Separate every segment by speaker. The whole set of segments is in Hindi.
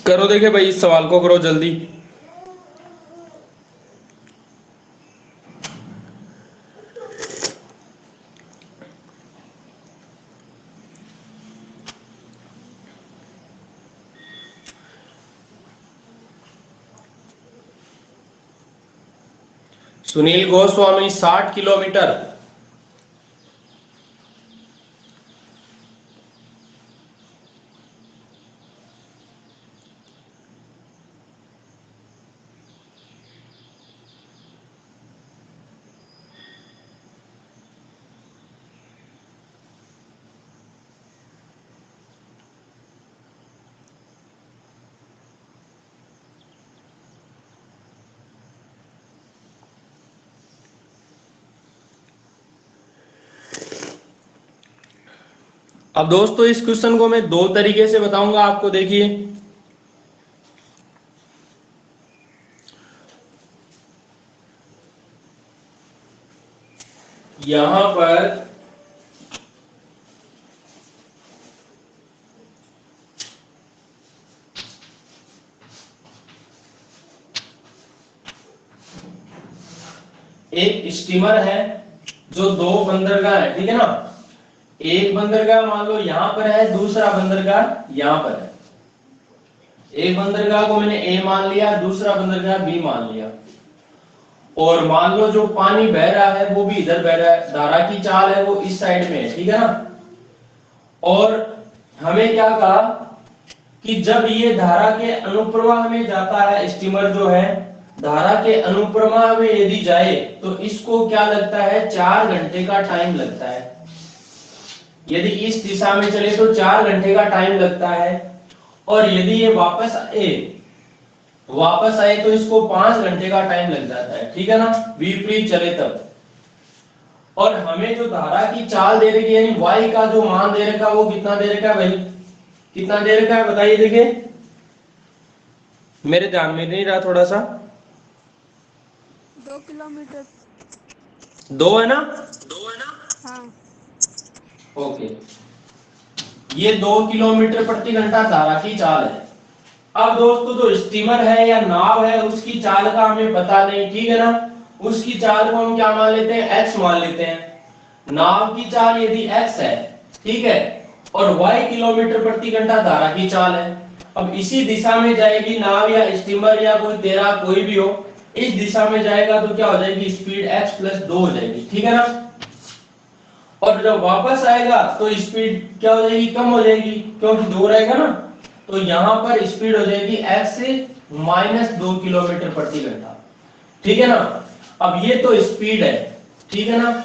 Speaker 1: करो, देखे भाई, इस सवाल को करो जल्दी। सुनील गोस्वामी 60 किलोमीटर। अब दोस्तों इस क्वेश्चन को मैं दो तरीके से बताऊंगा आपको, देखिए। यहां पर एक स्टीमर है जो दो बंदरगाह है, ठीक है ना। एक बंदरगाह मान लो यहां पर है, दूसरा बंदरगाह यहां पर है। एक बंदरगाह को मैंने ए मान लिया, दूसरा बंदरगाह बी मान लिया। और मान लो जो पानी बह रहा है वो भी इधर बह रहा है, धारा की चाल है वो इस साइड में है, ठीक है ना। और हमें क्या कहा कि जब ये धारा के अनुप्रवाह में जाता है, स्टीमर जो है धारा के अनुप्रवाह में यदि जाए तो इसको क्या लगता है, 4 घंटे का टाइम लगता है। यदि इस दिशा में चले तो 4 घंटे का टाइम लगता है। और यदि ये वापस आए तो इसको 5 घंटे का टाइम लग जाता है, ठीक है ना, विपरीत चले तब। और हमें जो धारा की चाल दे रखी है, यानी y का जो मान दे रखा है वो कितना दे रखा है भाई, कितना दे रखा है बताइए। देखिए मेरे ध्यान में नहीं रहा थोड़ा सा।
Speaker 2: 2 किलोमीटर।
Speaker 1: 2 है ना।
Speaker 2: हाँ।
Speaker 1: ओके, ये 2 किलोमीटर प्रति घंटा धारा की चाल है। अब दोस्तों जो स्टीमर है या नाव है उसकी चाल का हमें पता नहीं, ठीक है ना। उसकी चाल को हम क्या मान लेते हैं, x मान लेते हैं। नाव की चाल यदि x है, ठीक है, और y किलोमीटर प्रति घंटा धारा की चाल है। अब इसी दिशा में जाएगी नाव या स्टीमर या कोई तेरा कोई भी हो, इस दिशा में जाएगा तो क्या हो जाएगी, स्पीड x + 2 हो जाएगी, ठीक है ना। और जब वापस आएगा तो स्पीड क्या हो जाएगी, कम हो जाएगी, क्योंकि दूर रहेगा ना। तो यहां पर स्पीड हो जाएगी x से -2 किलोमीटर प्रति घंटा, ठीक है ना। अब ये तो स्पीड है, ठीक है ना,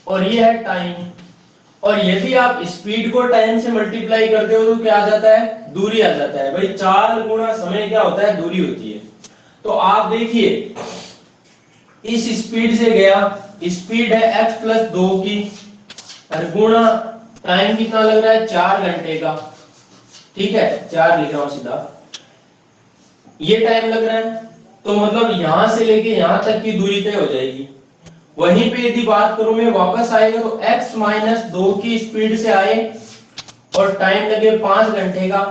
Speaker 1: और ये है टाइम। और यदि आप स्पीड को टाइम से मल्टीप्लाई करते हो तो क्या आ जाता है, दूरी आ जाता है भाई। 4 गुना समय क्या होता है, दूरी होती है। तो आप देखिए इस स्पीड से गया, स्पीड है x + 2 की, और गुणा टाइम कितना लग रहा है, 4 घंटे का, ठीक है, 4 लिख रहा हूं सीधा, ये टाइम लग रहा है। तो मतलब यहां से लेके यहां तक की दूरी तय हो जाएगी। वहीं पे यदि बात करूं मैं, वापस आएगा तो x - 2 की स्पीड से आए और टाइम लगे 5 घंटे का,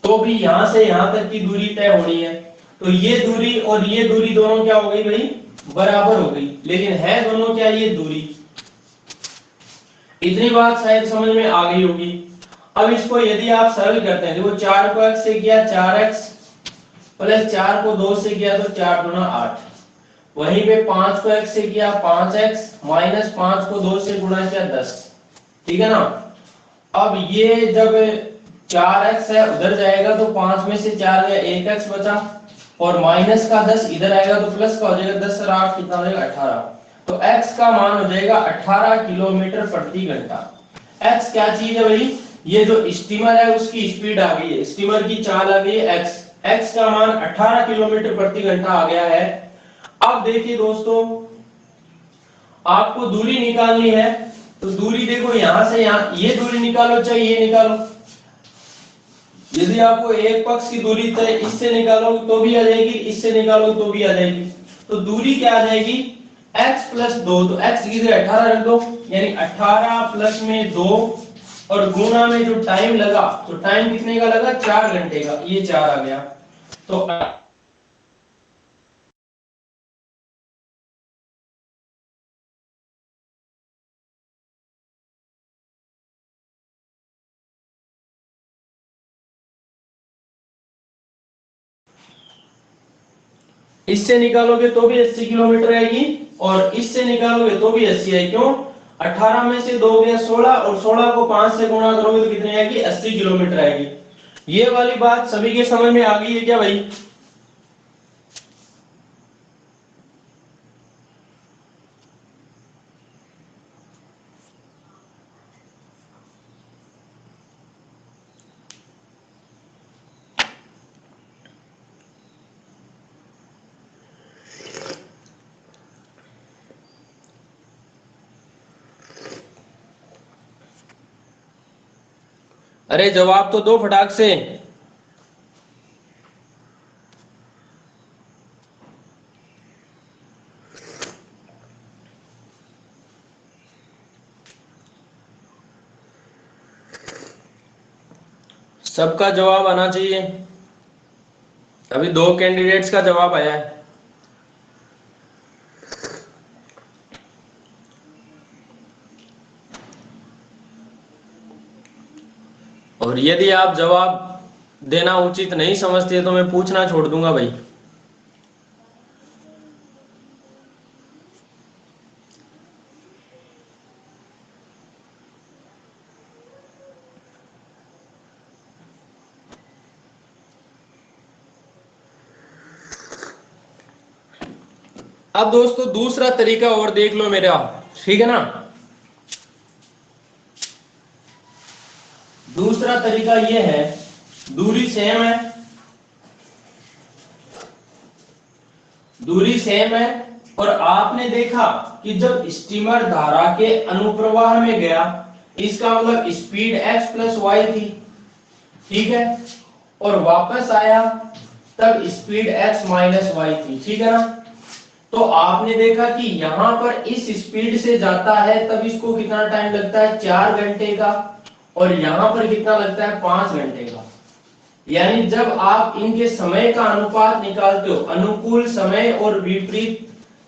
Speaker 1: तो भी यहां से यहां तक की दूरी तय होनी है। तो ये दूरी और ये दूरी दोनों क्या हो गई भाई, बराबर हो गई। लेकिन है दोनों क्या, ये दूरी। इतनी बात शायद समझ में आ गई होगी। अब इसको यदि आप सरल करते हैं, देखो 4 को x से किया 4x, प्लस 4 को 2 से किया तो 4 दूना 8, वहीं पे 5 को x से किया 5x, माइनस 5 को 2 से गुणा किया 10, ठीक है ना। अब ये जब 4x है उधर जाएगा तो 5 में से 4 गया, 1x बचा, और माइनस का 10 इधर आएगा तो प्लस का हो जाएगा, 10 और 8 कितना हो जाएगा, 18। तो x का मान हो जाएगा 18 किलोमीटर प्रति घंटा। x क्या चीज है भाई, ये जो स्टीमर है उसकी स्पीड आ गई है, स्टीमर की चाल आ गई है x। x का मान 18 किलोमीटर प्रति घंटा आ गया है। अब देखिए दोस्तों, आपको दूरी निकालनी है, तो दूरी देखो यहां से यहां, ये दूरी निकालो चाहे ये निकालो। यदि आपको एक पक्ष की दूरी तय इससे निकालो तो भी आ जाएगी, इससे निकालो तो भी आ जाएगी। तो दूरी क्या आ जाएगी, x + 2, तो x की जगह 18 रख दो, यानी 18 प्लस में 2 और गुणा में जो टाइम लगा, तो टाइम कितने का लगा, 4 घंटे का, ये 4 आ गया। तो इससे निकालोगे तो भी 80 किलोमीटर आएगी, और इससे निकालोगे तो भी 80 है। क्यों, 18 में से 2 गया 16, और 16 को 5 से गुणा करोगे तो कितनी आएगी, 80 किलोमीटर आएगी। ये वाली बात सभी के समझ में आ गई है क्या भाई? अरे जवाब तो दो फटाक से। सबका जवाब आना चाहिए। अभी 2 कैंडिडेट्स का जवाब आया है। और यदि आप जवाब देना उचित नहीं समझते तो मैं पूछना छोड़ दूंगा भाई। अब दोस्तों दूसरा तरीका और देख लो मेरा, ठीक है ना। दूसरा तरीका ये है, दूरी सेम है, दूरी सेम है, और आपने देखा कि जब स्टीमर धारा के अनुप्रवाह में गया, इसका मतलब स्पीड x प्लस वाई थी, ठीक है, और वापस आया तब स्पीड x माइनस वाई थी, ठीक है ना। तो आपने देखा कि यहां पर इस स्पीड से जाता है तब इसको कितना टाइम लगता है, 4 घंटे का, और यहां पर कितना लगता है, 5 घंटे का। यानी जब आप इनके समय का अनुपात निकालते हो, अनुकूल समय और विपरीत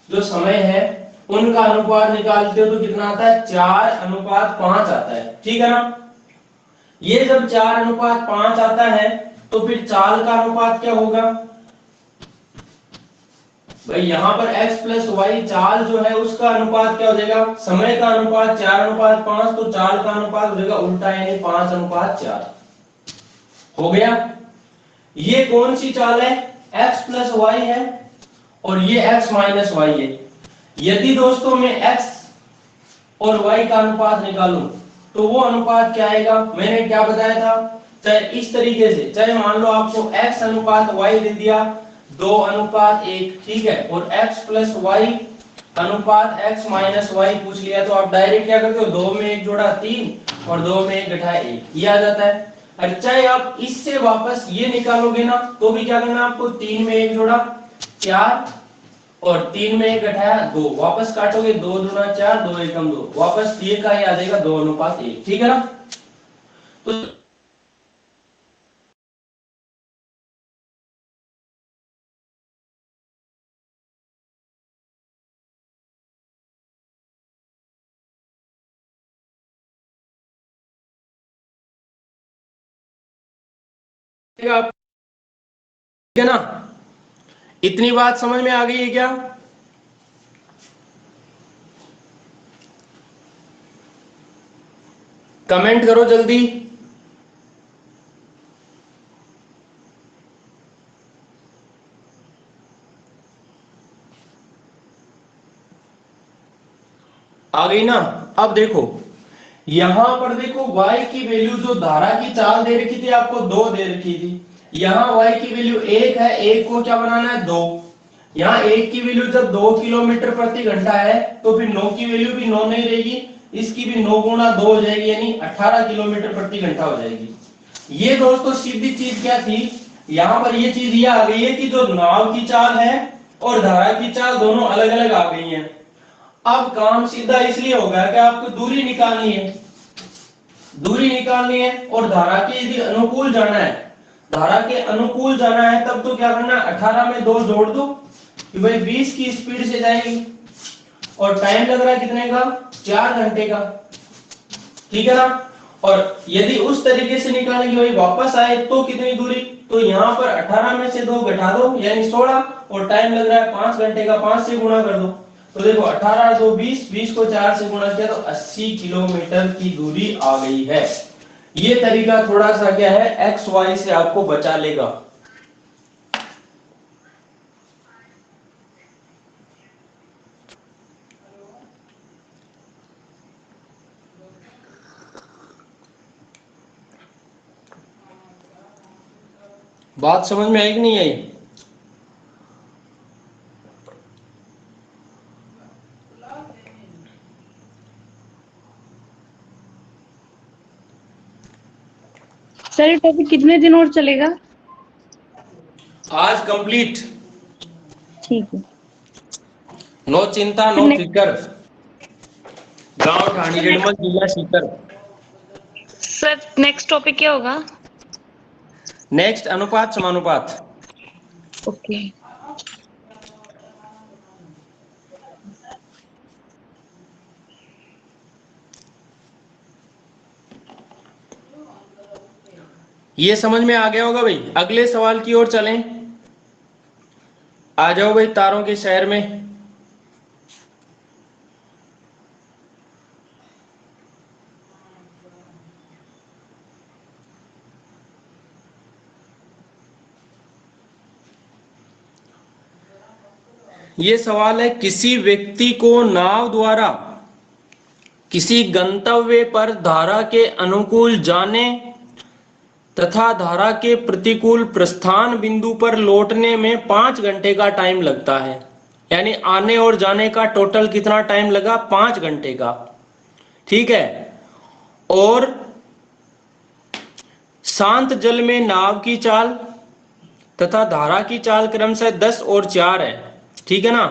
Speaker 1: जो समय है उनका अनुपात निकालते हो तो कितना आता है, 4:5 आता है, ठीक है ना। ये जब 4:5 आता है तो फिर चाल का अनुपात क्या होगा भाई, यहां पर x प्लस वाई चाल जो है उसका अनुपात क्या हो जाएगा, समय का अनुपात 4:5, तो चाल का अनुपात हो जाएगा उल्टा, यानी 5:4 हो गया। ये कौन सी चाल है, x प्लस वाई है, और ये x माइनस वाई है। यदि दोस्तों मैं x और y का अनुपात निकालूं तो वो अनुपात क्या आएगा, मैंने क्या बताया था, चाहे इस तरीके से, चाहे मान लो आपको x अनुपात y दे दिया 2:1, ठीक है, और x प्लस वाई अनुपात x माइनस वाई पूछ लिया, तो आप डायरेक्ट क्या करते हो, 2 में 1 जोड़ा 3 और 2 में 1 घटाया 1, ये आ जाता है। और चाहे आप इससे वापस ये निकालोगे ना तो भी क्या करना आपको, 3 में 1 जोड़ा 4 और 3 में 1 घटाया 2, वापस काटोगे 2 दूना 4, 2 एकम 2, वापस ये का ही आ जाएगा 2:1, ठीक है ना। तो ठीक है ना, इतनी बात समझ में आ गई है क्या? कमेंट करो जल्दी। आ गई ना। अब देखो यहां पर देखो y की वैल्यू जो धारा की चाल दे रखी थी आपको 2 दे रखी थी, यहाँ y की वैल्यू 1 है, 1 को क्या बनाना है 2, यहाँ 1 की वैल्यू जब 2 किलोमीटर प्रति घंटा है तो फिर 9 की वैल्यू भी 9 नहीं रहेगी, इसकी भी 9 गुना 2 हो जाएगी, यानी 18 किलोमीटर प्रति घंटा हो जाएगी। ये दोस्तों सीधी चीज क्या थी, यहाँ पर ये चीज ये आ गई है कि जो नाव की चाल है और धारा की चाल दोनों अलग अलग आ गई हैं। अब काम सीधा इसलिए होगा कि आपको दूरी निकालनी है, दूरी निकालनी है और धारा के यदि अनुकूल जाना है, धारा के अनुकूल जाना है तब तो क्या करना है, 18 में 2 जोड़ दो कि भाई 20 की स्पीड से जाएगी और टाइम लग रहा है कितने का, 4 घंटे का, ठीक है ना। और यदि उस तरीके से निकालेंगे भाई वापस आए तो कितनी दूरी, तो यहाँ पर 18 में से 2 घटा दो यानी 16 और टाइम लग रहा है 5 घंटे का, 5 से गुणा कर दो तो देखो 18 2 20, 20 को 4 से गुणा किया तो 80 किलोमीटर की दूरी आ गई है। ये तरीका थोड़ा सा क्या है, एक्स वाई से आपको बचा लेगा। बात समझ में आई कि नहीं आई?
Speaker 2: सर ये टॉपिक कितने दिन और चलेगा?
Speaker 1: आज कंप्लीट,
Speaker 2: ठीक है।
Speaker 1: नो चिंता नो फिकर, गांव ठाणी रेडमल जिला सीकर।
Speaker 2: सर नेक्स्ट टॉपिक क्या होगा?
Speaker 1: नेक्स्ट अनुपात समानुपात।
Speaker 2: ओके।
Speaker 1: ये समझ में आ गया होगा भाई। अगले सवाल की ओर चलें, आ जाओ भाई तारों के शहर में। ये सवाल है, किसी व्यक्ति को नाव द्वारा किसी गंतव्य पर धारा के अनुकूल जाने तथा धारा के प्रतिकूल प्रस्थान बिंदु पर लौटने में 5 घंटे का टाइम लगता है। यानी आने और जाने का टोटल कितना टाइम लगा, 5 घंटे का, ठीक है। और शांत जल में नाव की चाल तथा धारा की चाल क्रमशः 10 और 4 है, ठीक है ना।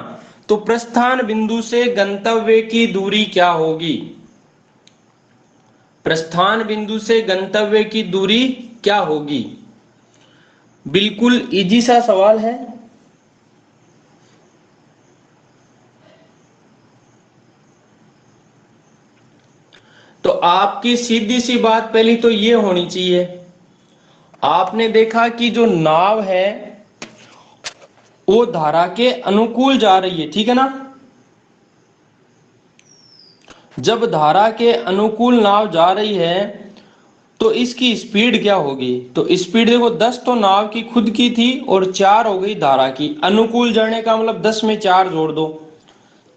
Speaker 1: तो प्रस्थान बिंदु से गंतव्य की दूरी क्या होगी, प्रस्थान बिंदु से गंतव्य की दूरी क्या होगी। बिल्कुल इजी सा सवाल है। तो आपकी सीधी सी बात पहली तो ये होनी चाहिए, आपने देखा कि जो नाव है वो धारा के अनुकूल जा रही है, ठीक है ना। जब धारा के अनुकूल नाव जा रही है तो इसकी स्पीड क्या होगी, तो स्पीड देखो 10 तो नाव की खुद की थी और 4 हो गई धारा की। अनुकूल जाने का मतलब 10 में 4 जोड़ दो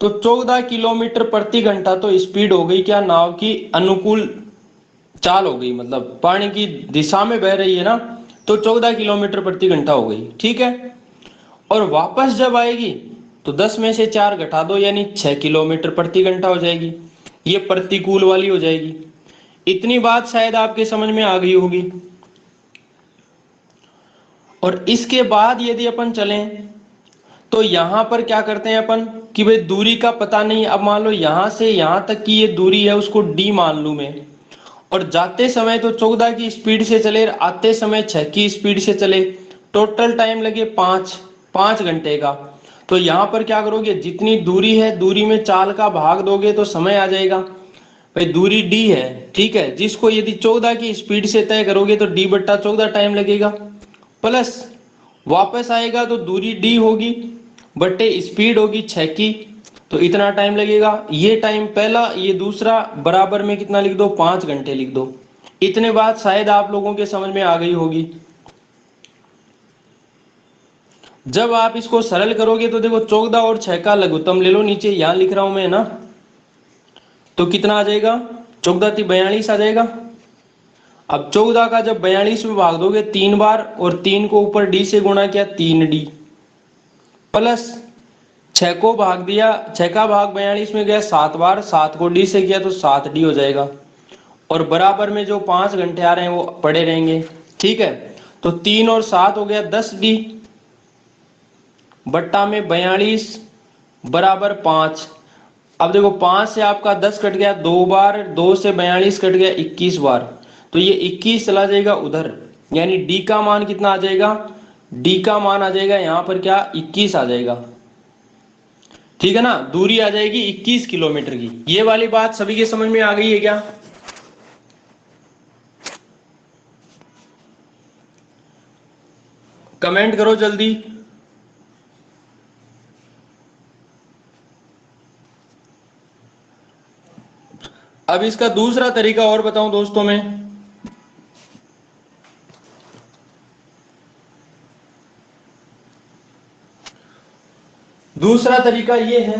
Speaker 1: तो 14 किलोमीटर प्रति घंटा तो स्पीड हो गई क्या, नाव की अनुकूल चाल हो गई, मतलब पानी की दिशा में बह रही है ना, तो 14 किलोमीटर प्रति घंटा हो गई, ठीक है। और वापस जब आएगी तो 10 में से 4 घटा दो यानी 6 किलोमीटर प्रति घंटा हो जाएगी, ये प्रतिकूल वाली हो जाएगी। इतनी बात शायद आपके समझ में आ गई होगी। और इसके बाद यदि अपन चलें तो यहां पर क्या करते हैं अपन कि भाई दूरी का पता नहीं, अब मान लो यहां से यहां तक की ये दूरी है, उसको डी मान लूं मैं, और जाते समय तो 14 की स्पीड से चले, आते समय 6 की स्पीड से चले, टोटल टाइम लगे 5 घंटे का। तो यहां पर क्या करोगे, जितनी दूरी है दूरी में चाल का भाग दोगे तो समय आ जाएगा। भाई दूरी डी है, ठीक है, जिसको यदि 14 की स्पीड से तय करोगे तो डी बट्टा 14 टाइम लगेगा, प्लस वापस आएगा तो दूरी डी होगी बट्टे स्पीड होगी 6 की, तो इतना टाइम लगेगा। ये टाइम पहला, ये दूसरा, बराबर में कितना लिख दो, 5 घंटे लिख दो। इतने बात शायद आप लोगों के समझ में आ गई होगी। जब आप इसको सरल करोगे तो देखो 14 और 6 का लघुत्तम ले लो, नीचे यहां लिख रहा हूं मैं ना, तो कितना आ जाएगा, 14 × 42 आ जाएगा। अब 14 का जब 42 में भाग दोगे 3 बार और 3 को ऊपर डी से गुणा किया 3d, प्लस 6 को भाग दिया, 6 का भाग 42 में गया 7 बार, 7 को डी से किया तो 7d हो जाएगा। और बराबर में जो 5 घंटे आ रहे हैं वो पड़े रहेंगे, ठीक है। तो 3 और 7 हो गया 10d बट्टा में 42 बराबर 5। अब देखो 5 से आपका 10 कट गया 2 बार, 2 से 42 कट गया 21 बार, तो ये 21 चला जाएगा उधर, यानी डी का मान कितना आ जाएगा, डी का मान आ जाएगा यहां पर क्या 21 आ जाएगा, ठीक है ना। दूरी आ जाएगी 21 किलोमीटर की। ये वाली बात सभी के समझ में आ गई है क्या? कमेंट करो जल्दी। अब इसका दूसरा तरीका और बताऊं दोस्तों में, दूसरा तरीका ये है,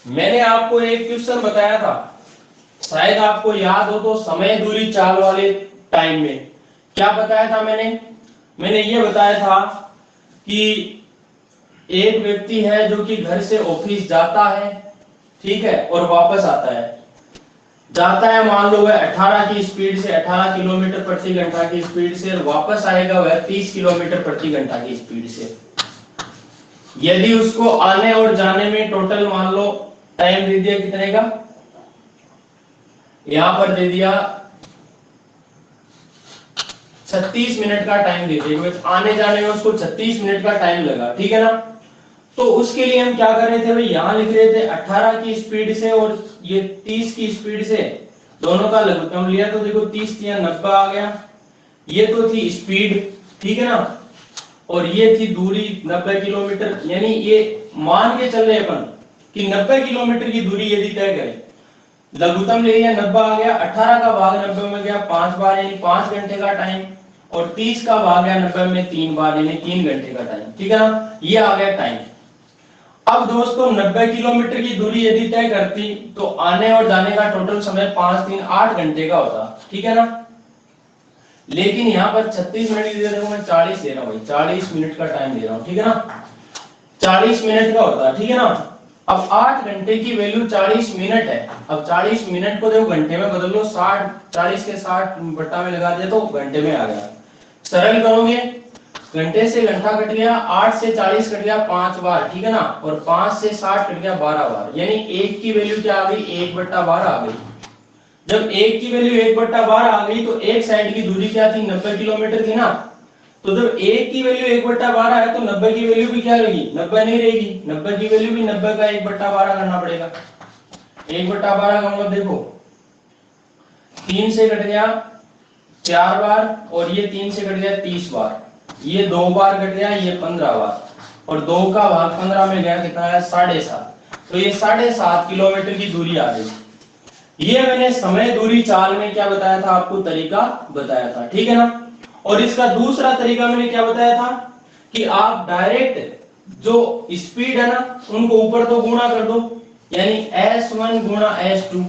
Speaker 1: मैंने आपको एक क्वेश्चन बताया था, शायद आपको याद हो तो, समय दूरी चाल वाले टाइम में क्या बताया था मैंने ये बताया था कि एक व्यक्ति है जो कि घर से ऑफिस जाता है, ठीक है, और वापस आता है, जाता है मान लो वह 18 की स्पीड से, 18 किलोमीटर प्रति घंटा की स्पीड से, और वापस आएगा वह 30 किलोमीटर प्रति घंटा की स्पीड से। यदि उसको आने और जाने में टोटल मान लो टाइम दे दिया कितने का, यहां पर दे दिया 36 मिनट का टाइम दे दिया, आने जाने में उसको 36 मिनट का टाइम लगा, ठीक है ना। तो उसके लिए हम क्या कर रहे थे भाई, यहां लिख रहे थे 18 की स्पीड से और ये 30 की स्पीड से, दोनों का लघुत्तम लिया, तो देखो 30 या 90 आ गया, ये तो थी स्पीड, ठीक है ना, और ये थी दूरी 90 किलोमीटर, यानी ये मान के चल रहे अपन कि 90 किलोमीटर की दूरी यदि तय करें, लघुत्तम ले लिया 90 आ गया, 18 का भाग 90 में गया 5 बार यानी 5 घंटे का टाइम, और 30 का भाग गया 90 में 3 बार यानी 3 घंटे का टाइम, ठीक है ना, ये आ गया टाइम। अब दोस्तों 90 किलोमीटर की दूरी यदि तय करती तो आने और जाने का टोटल समय 5 3 8 घंटे का होता, ठीक है ना। लेकिन यहाँ पर 36 मिनट की जगह मैं 40 दे रहा हूँ, 40 मिनट का टाइम दे रहा हूँ, ठीक है ना, 40 मिनट का होता, ठीक है ना। अब 8 घंटे की वैल्यू 40 मिनट है, अब 40 मिनट को देखो घंटे में बदल लो, 60 40 के 60 बट्टा में लगा दिया तो घंटे में आ गया, सरल करोगे घंटे से घंटा कट गया, 8 से 40 कट गया 5 बार, ठीक है ना, और 5 से 60 कट गया 12 बार, यानी 1 की वैल्यू क्या आ गई 1/12 आ गई। जब 1 की वैल्यू 1/12 आ गई तो एक साइड की दूरी क्या थी 90 किलोमीटर थी ना, तो जब 1 की वैल्यू 1/12 है तो 90 की वैल्यू भी क्या रहेगी 90 नहीं रहेगी, 90 की वैल्यू भी 90 का 1/12 करना पड़ेगा। 1/12 का मतलब देखो 3 से कट गया 4 बार, और ये 3 से कट गया 30 बार, ये 2 बार कट गया, ये 15 बार, और 2 का भाग 15 में गया कितना है 7.5, तो ये 7.5 किलोमीटर की दूरी आ गई। ये मैंने समय दूरी चाल में क्या बताया था आपको, तरीका बताया था, ठीक है ना। और इसका दूसरा तरीका मैंने क्या बताया था कि आप डायरेक्ट जो स्पीड है ना उनको ऊपर तो गुणा कर दो, यानी S1 गुणा S2,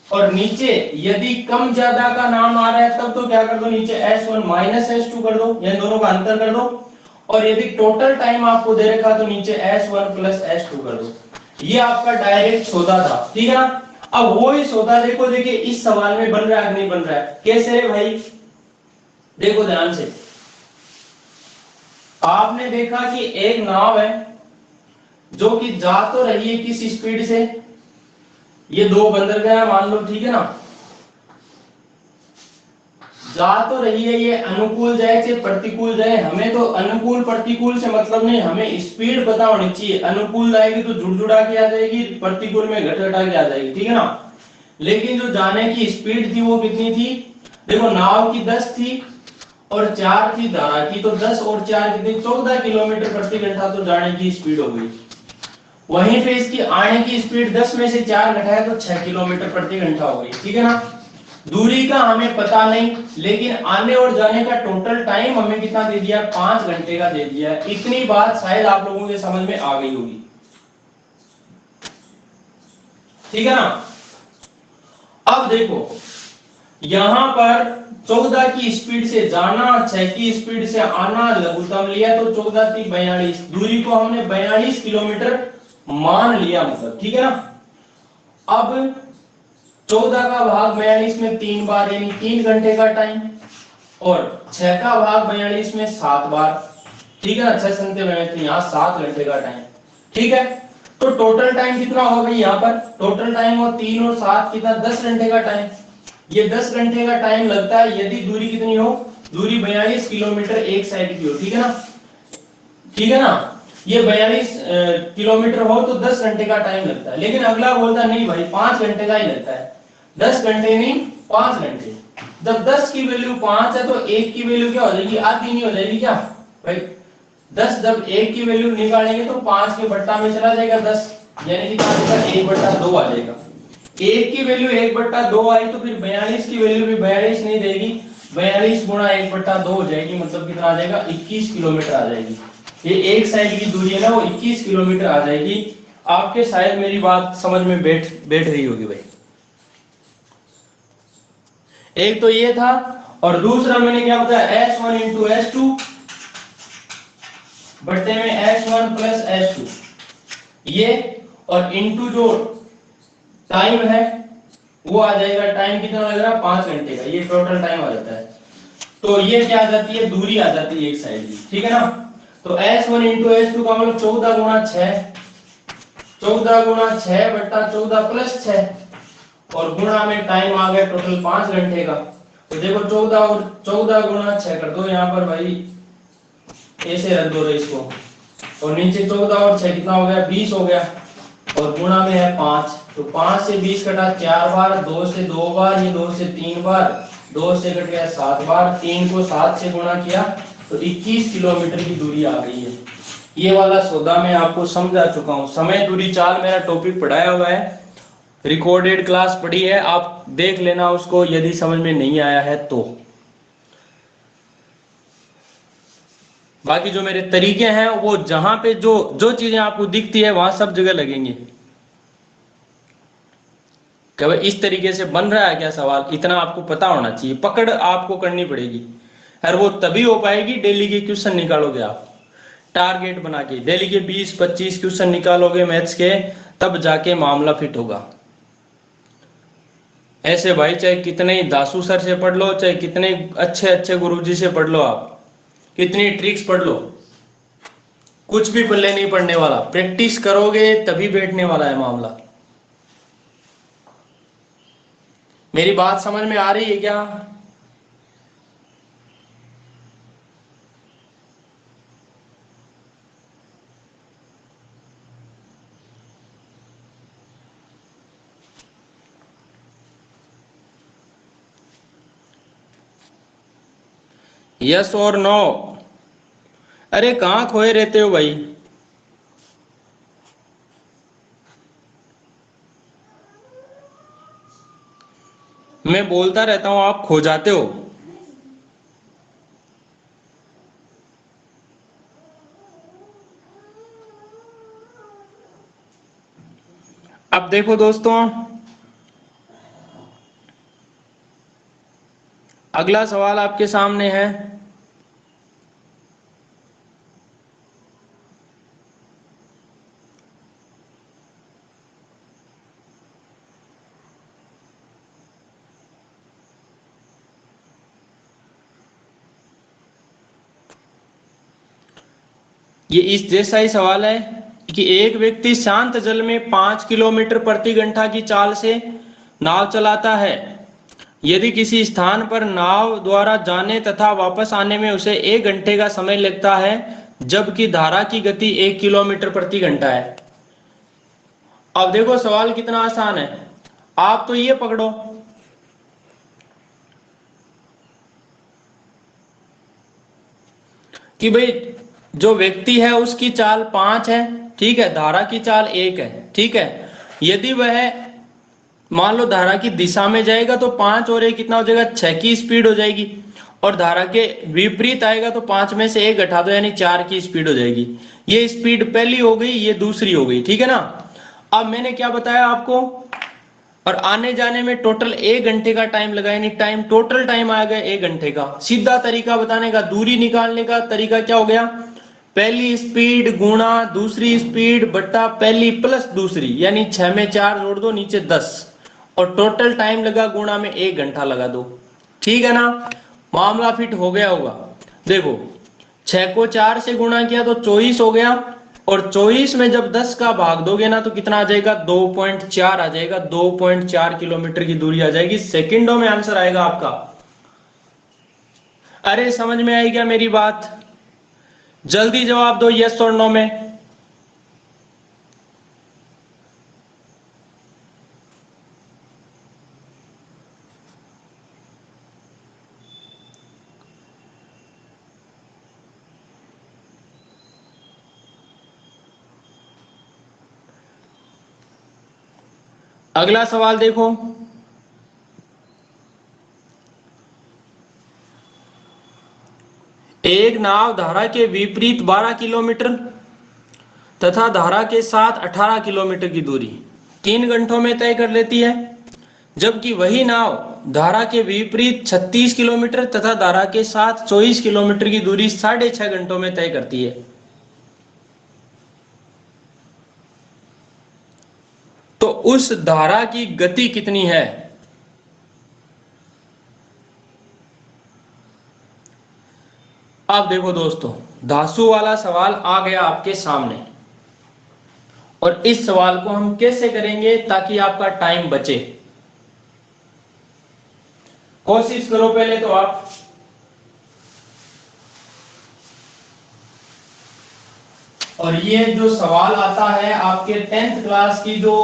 Speaker 1: और नीचे यदि कम ज्यादा का नाम आ रहा है तब तो क्या कर दो, नीचे S1 माइनस S2 कर दो, यानी दोनों का अंतर कर दो, और यदि टोटल टाइम आपको दे रखा तो नीचे S1 प्लस S2 कर दो। ये आपका डायरेक्ट सौदा था, ठीक है ना। अब वो ही सौदा देखो, देखिए इस सवाल में बन रहा है कि नहीं बन रहा है, कैसे रे भाई, देखो ध्यान से, आपने देखा कि एक नाव है जो कि जा तो रही है किस स्पीड से, ये 2 बंदर गया मान लो, ठीक है ना, जा तो रही है, ये अनुकूल जाए से प्रतिकूल जाए, हमें तो अनुकूल प्रतिकूल से मतलब नहीं, हमें स्पीड पता होनी चाहिए, अनुकूल जाएगी तो जुड़ जुड़ा के आ जाएगी, प्रतिकूल में घट घटा के आ जाएगी, ठीक है ना। लेकिन जो जाने की स्पीड थी वो कितनी थी, देखो नाव की 10 थी और 4 थी धारा की, तो 10 और 4 कितनी 14 किलोमीटर प्रति घंटा तो जाने की स्पीड हो गई। वहीं पे इसकी आने की स्पीड 10 में से 4 घटाए तो 6 किलोमीटर प्रति घंटा हो गई, ठीक है ना। दूरी का हमें पता नहीं, लेकिन आने और जाने का टोटल टाइम हमें कितना दे दिया 5 घंटे का दे दिया है। इतनी बात शायद आप लोगों के समझ में आ गई होगी, ठीक है ना। अब देखो यहां पर 14 की स्पीड से जाना, 6 की स्पीड से आना, लघुत्तम लिया तो 14 थी 42, दूरी को हमने 42 किलोमीटर मान लिया, मतलब ठीक है ना। अब 14 का भाग 42 में 3 बार यानी 3 घंटे का टाइम, और 6 का भाग 42 में 7 बार, ठीक है ना, 6 संते में यहाँ 7 घंटे का टाइम। ठीक है, तो टोटल टाइम कितना हो गई यहाँ पर, टोटल टाइम हो 3 और 7 कितना, 10 घंटे का टाइम। ये 10 घंटे का टाइम लगता है यदि दूरी कितनी हो, दूरी 42 किलोमीटर एक साइड की हो। ठीक है ना, ठीक है ना, ये 42 किलोमीटर हो तो 10 घंटे का टाइम लगता है। लेकिन अगला बोलता नहीं भाई 5 घंटे का ही लगता है, 10 घंटे नहीं 5 घंटे। जब 10 की वैल्यू 5 है तो 1 की वैल्यू क्या हो जाएगी, आधी नहीं हो जाएगी क्या भाई। 10 जब 1 की वैल्यू निकालेंगे तो 5 के बट्टा में चला जाएगा 10, यानी कि 1/2 आ जाएगा। 1 की वैल्यू 1/2 आई तो फिर 42 की वैल्यू भी 42 नहीं देगी, 42 गुणा 1/2 हो जाएगी, मतलब कितना आ जाएगा, 21 किलोमीटर आ जाएगी। ये एक साइड की दूरी है ना, वो 21 किलोमीटर आ जाएगी। आपके शायद मेरी बात समझ में बैठ रही होगी भाई। एक तो ये था, और दूसरा मैंने क्या बताया, S1 इंटू S2 बट्टे में S1 प्लस S2, ये और इंटू जो टाइम है वो आ जाएगा, टाइम कितना लग रहा है 5 घंटे का, ये टोटल टाइम आ जाता है। तो ये क्या आ जाती है, दूरी आ जाती है एक साइड की। ठीक है ना, तो S1 इंटू S2 का मतलब 14 गुणा 6, 14 गुणा 6 बट्टा 14 प्लस 6 और गुणा में टाइम आ गया टोटल 5 घंटे का। तो देखो 14 और 14 गुणा 6 कर दो यहाँ पर भाई, ऐसे रख दो इसको, और नीचे 14 और 6 कितना हो गया, 20 हो गया, और गुणा में है 5, तो 5 से 20 कटा 4 बार, 2 से 2 बार, ये 2 से 3 बार, 2 से कट गया 7 बार, 3 को 7 से गुणा किया तो 21 किलोमीटर की दूरी आ गई है। ये वाला सौदा मैं आपको समझा चुका हूँ। समय दूरी चाल मेरा टॉपिक पढ़ाया हुआ है, रिकॉर्डेड क्लास पढ़ी है, आप देख लेना उसको यदि समझ में नहीं आया है तो। बाकी जो मेरे तरीके हैं वो जहां पे जो जो चीजें आपको दिखती है वहां सब जगह लगेंगे। कि भाई इस तरीके से बन रहा है क्या सवाल, इतना आपको पता होना चाहिए, पकड़ आपको करनी पड़ेगी। और वो तभी हो पाएगी डेली के क्वेश्चन निकालोगे आप, टारगेट बना के डेली के 20-25 क्वेश्चन निकालोगे मैथ्स के, तब जाके मामला फिट होगा। ऐसे भाई चाहे कितने दासू सर से पढ़ लो, चाहे कितने अच्छे अच्छे गुरुजी से पढ़ लो, आप कितनी ट्रिक्स पढ़ लो, कुछ भी पल्ले नहीं पड़ने वाला। प्रैक्टिस करोगे तभी बैठने वाला है मामला। मेरी बात समझ में आ रही है क्या? यस और नो? अरे कहां खोए रहते हो भाई? मैं बोलता रहता हूं, आप खो जाते हो। अब देखो दोस्तों, अगला सवाल आपके सामने है। ये इस जैसा ही सवाल है कि एक व्यक्ति शांत जल में 5 किलोमीटर प्रति घंटा की चाल से नाव चलाता है। यदि किसी स्थान पर नाव द्वारा जाने तथा वापस आने में उसे 1 घंटे का समय लगता है, जबकि धारा की गति 1 किलोमीटर प्रति घंटा है। अब देखो सवाल कितना आसान है, आप तो ये पकड़ो कि भाई जो व्यक्ति है उसकी चाल 5 है, ठीक है, धारा की चाल 1 है, ठीक है। यदि वह मान लो धारा की दिशा में जाएगा तो 5 और 1 कितना हो जाएगा, 6 की स्पीड हो जाएगी, और धारा के विपरीत आएगा तो 5 में से 1 घटा दो यानी 4 की स्पीड हो जाएगी। ये स्पीड पहली हो गई, ये दूसरी हो गई, ठीक है ना। अब मैंने क्या बताया आपको, और आने जाने में टोटल 1 घंटे का टाइम लगा, यानी टाइम टोटल टाइम आ गया 1 घंटे का। सीधा तरीका बताने का, दूरी निकालने का तरीका क्या हो गया, पहली स्पीड गुणा दूसरी स्पीड बट्टा पहली प्लस दूसरी, यानी 6 में 4 जोड़ दो, नीचे 10, और टोटल टाइम लगा गुणा में 1 घंटा लगा दो। ठीक है ना, मामला फिट हो गया होगा। देखो 6 को 4 से गुणा किया तो 24 हो गया, और 24 में जब 10 का भाग दोगे ना तो कितना आ जाएगा, 2.4 आ जाएगा, 2.4 किलोमीटर की दूरी आ जाएगी। सेकंडों में आंसर आएगा आपका। अरे समझ में आई क्या मेरी बात? जल्दी जवाब दो यस और नो में। अगला सवाल देखो, एक नाव धारा के विपरीत 12 किलोमीटर तथा धारा के साथ 18 किलोमीटर की दूरी 3 घंटों में तय कर लेती है, जबकि वही नाव धारा के विपरीत 36 किलोमीटर तथा धारा के साथ 24 किलोमीटर की दूरी 6.5 घंटों में तय करती है। तो उस धारा की गति कितनी है? अब देखो दोस्तों, धासु वाला सवाल आ गया आपके सामने, और इस सवाल को हम कैसे करेंगे ताकि आपका टाइम बचे। कोशिश करो पहले तो आप, और ये जो सवाल आता है आपके 10th क्लास की जो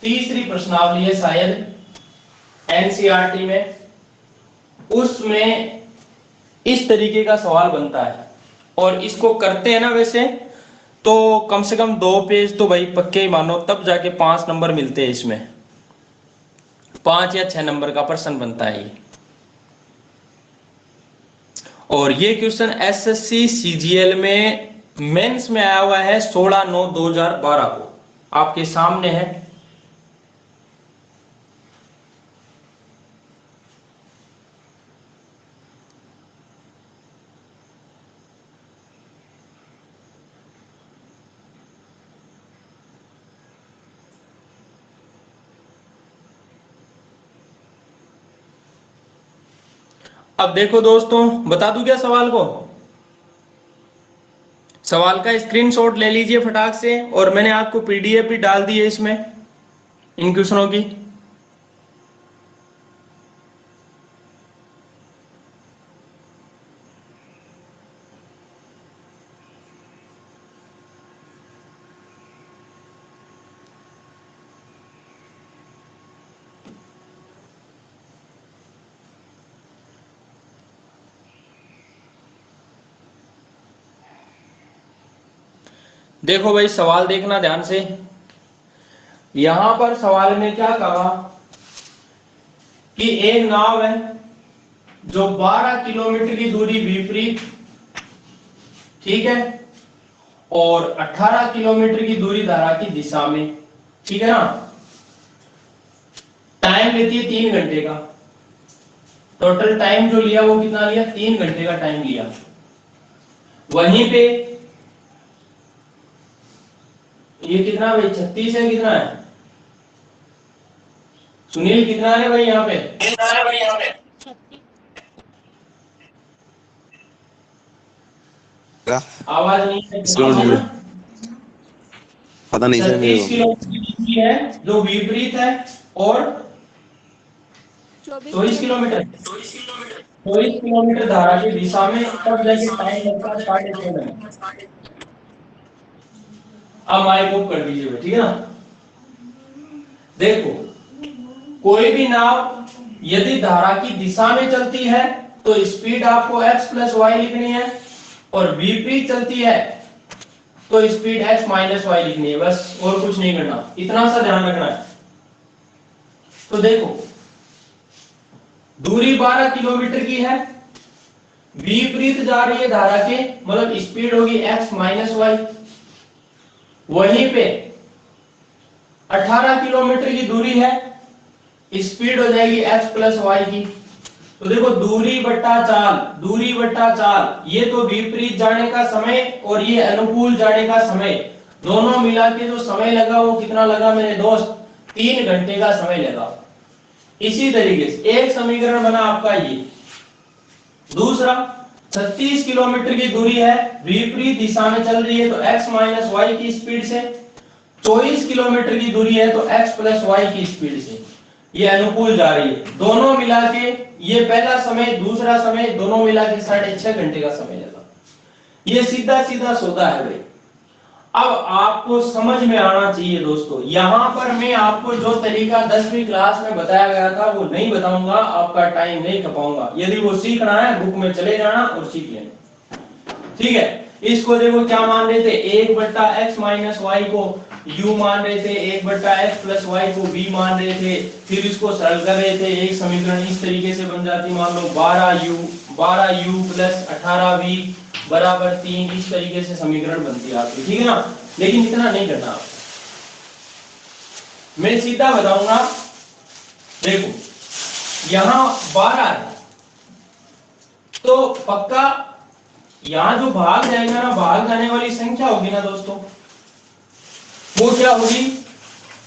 Speaker 1: तीसरी प्रश्नावली है शायद एनसीईआरटी में, उसमें इस तरीके का सवाल बनता है, और इसको करते हैं ना वैसे तो कम से कम 2 पेज तो भाई पक्के ही मानो, तब जाके 5 नंबर मिलते हैं इसमें, 5 या 6 नंबर का प्रश्न बनता है ये। और ये क्वेश्चन एसएससी सीजीएल में मेंस में आया हुआ है 16/9/2012 को, आपके सामने है। अब देखो दोस्तों, बता दूं क्या सवाल को? सवाल का स्क्रीनशॉट ले लीजिए फटाक से, और मैंने आपको पीडीएफ भी डाल दी है इसमें इन क्वेश्चनों की। देखो भाई सवाल देखना ध्यान से, यहां पर सवाल में क्या कहा कि एक नाव है जो 12 किलोमीटर की दूरी विपरीत, ठीक है, और 18 किलोमीटर की दूरी धारा की दिशा में, ठीक है ना, टाइम लेती है 3 घंटे का। टोटल टाइम जो लिया वो कितना लिया, 3 घंटे का टाइम लिया। वहीं पे ये कितना भाई, 36 है, कितना है सुनील, कितना है भाई यहाँ पे? आवाज नहीं है,
Speaker 3: पता नहीं सर मेरे
Speaker 1: 36 किलोमीटर है जो विपरीत है, और 24 किलोमीटर 24 किलोमीटर धारा की दिशा में, तब जाके टाइम लगता है 6.5 घंटे। अब माइक ऑफ कर दीजिए, ठीक है ना। देखो, कोई भी नाव यदि धारा की दिशा में चलती है तो स्पीड आपको x प्लस वाई लिखनी है, और विपरीत चलती है तो स्पीड x माइनस वाई लिखनी है, बस और कुछ नहीं करना, इतना सा ध्यान रखना है। तो देखो, दूरी 12 किलोमीटर की है, विपरीत जा रही है धारा के, मतलब स्पीड होगी x माइनस वाई। वहीं पे 18 किलोमीटर की दूरी है, स्पीड हो जाएगी x प्लस वाई की। तो देखो, दूरी बट्टा चाल, दूरी बट्टा चाल, ये तो विपरीत जाने का समय और ये अनुकूल जाने का समय, दोनों मिला के जो समय लगा वो कितना लगा मेरे दोस्त, 3 घंटे का समय लगा। इसी तरीके से एक समीकरण बना आपका ये। दूसरा, 36 किलोमीटर की दूरी है, विपरीत दिशा में चल रही है तो x माइनस वाई की स्पीड से। 24 किलोमीटर की दूरी है तो x प्लस वाई की स्पीड से ये अनुकूल जा रही है। दोनों मिला के ये पहला समय दूसरा समय दोनों मिला के 6.5 घंटे का समय लगा। ये सीधा सीधा सौदा है भाई। अब आपको समझ में आना चाहिए दोस्तों, यहां पर मैं आपको जो तरीका 10वीं क्लास में बताया गया था वो नहीं बताऊंगा, आपका टाइम नहीं खपाऊंगा। यदि वो सीखना है बुक में चले जाना और सीख लेना, ठीक है। इसको देखो क्या मान रहे थे, 1/x माइनस वाई को u मान रहे थे, 1/x प्लस वाई को v मान रहे थे, फिर इसको सरल कर रहे थे। एक समीकरण इस तरीके से बन जाती, मान लो 12u प्लस 18v बराबर 3, इस तरीके से समीकरण बनती है आपकी, ठीक है ना। लेकिन इतना नहीं करना आप, मैं सीधा बताऊंगा। देखो यहां 12 है तो पक्का यहां जो भाग जाएगा ना, भाग जाने वाली संख्या होगी ना दोस्तों, वो क्या होगी,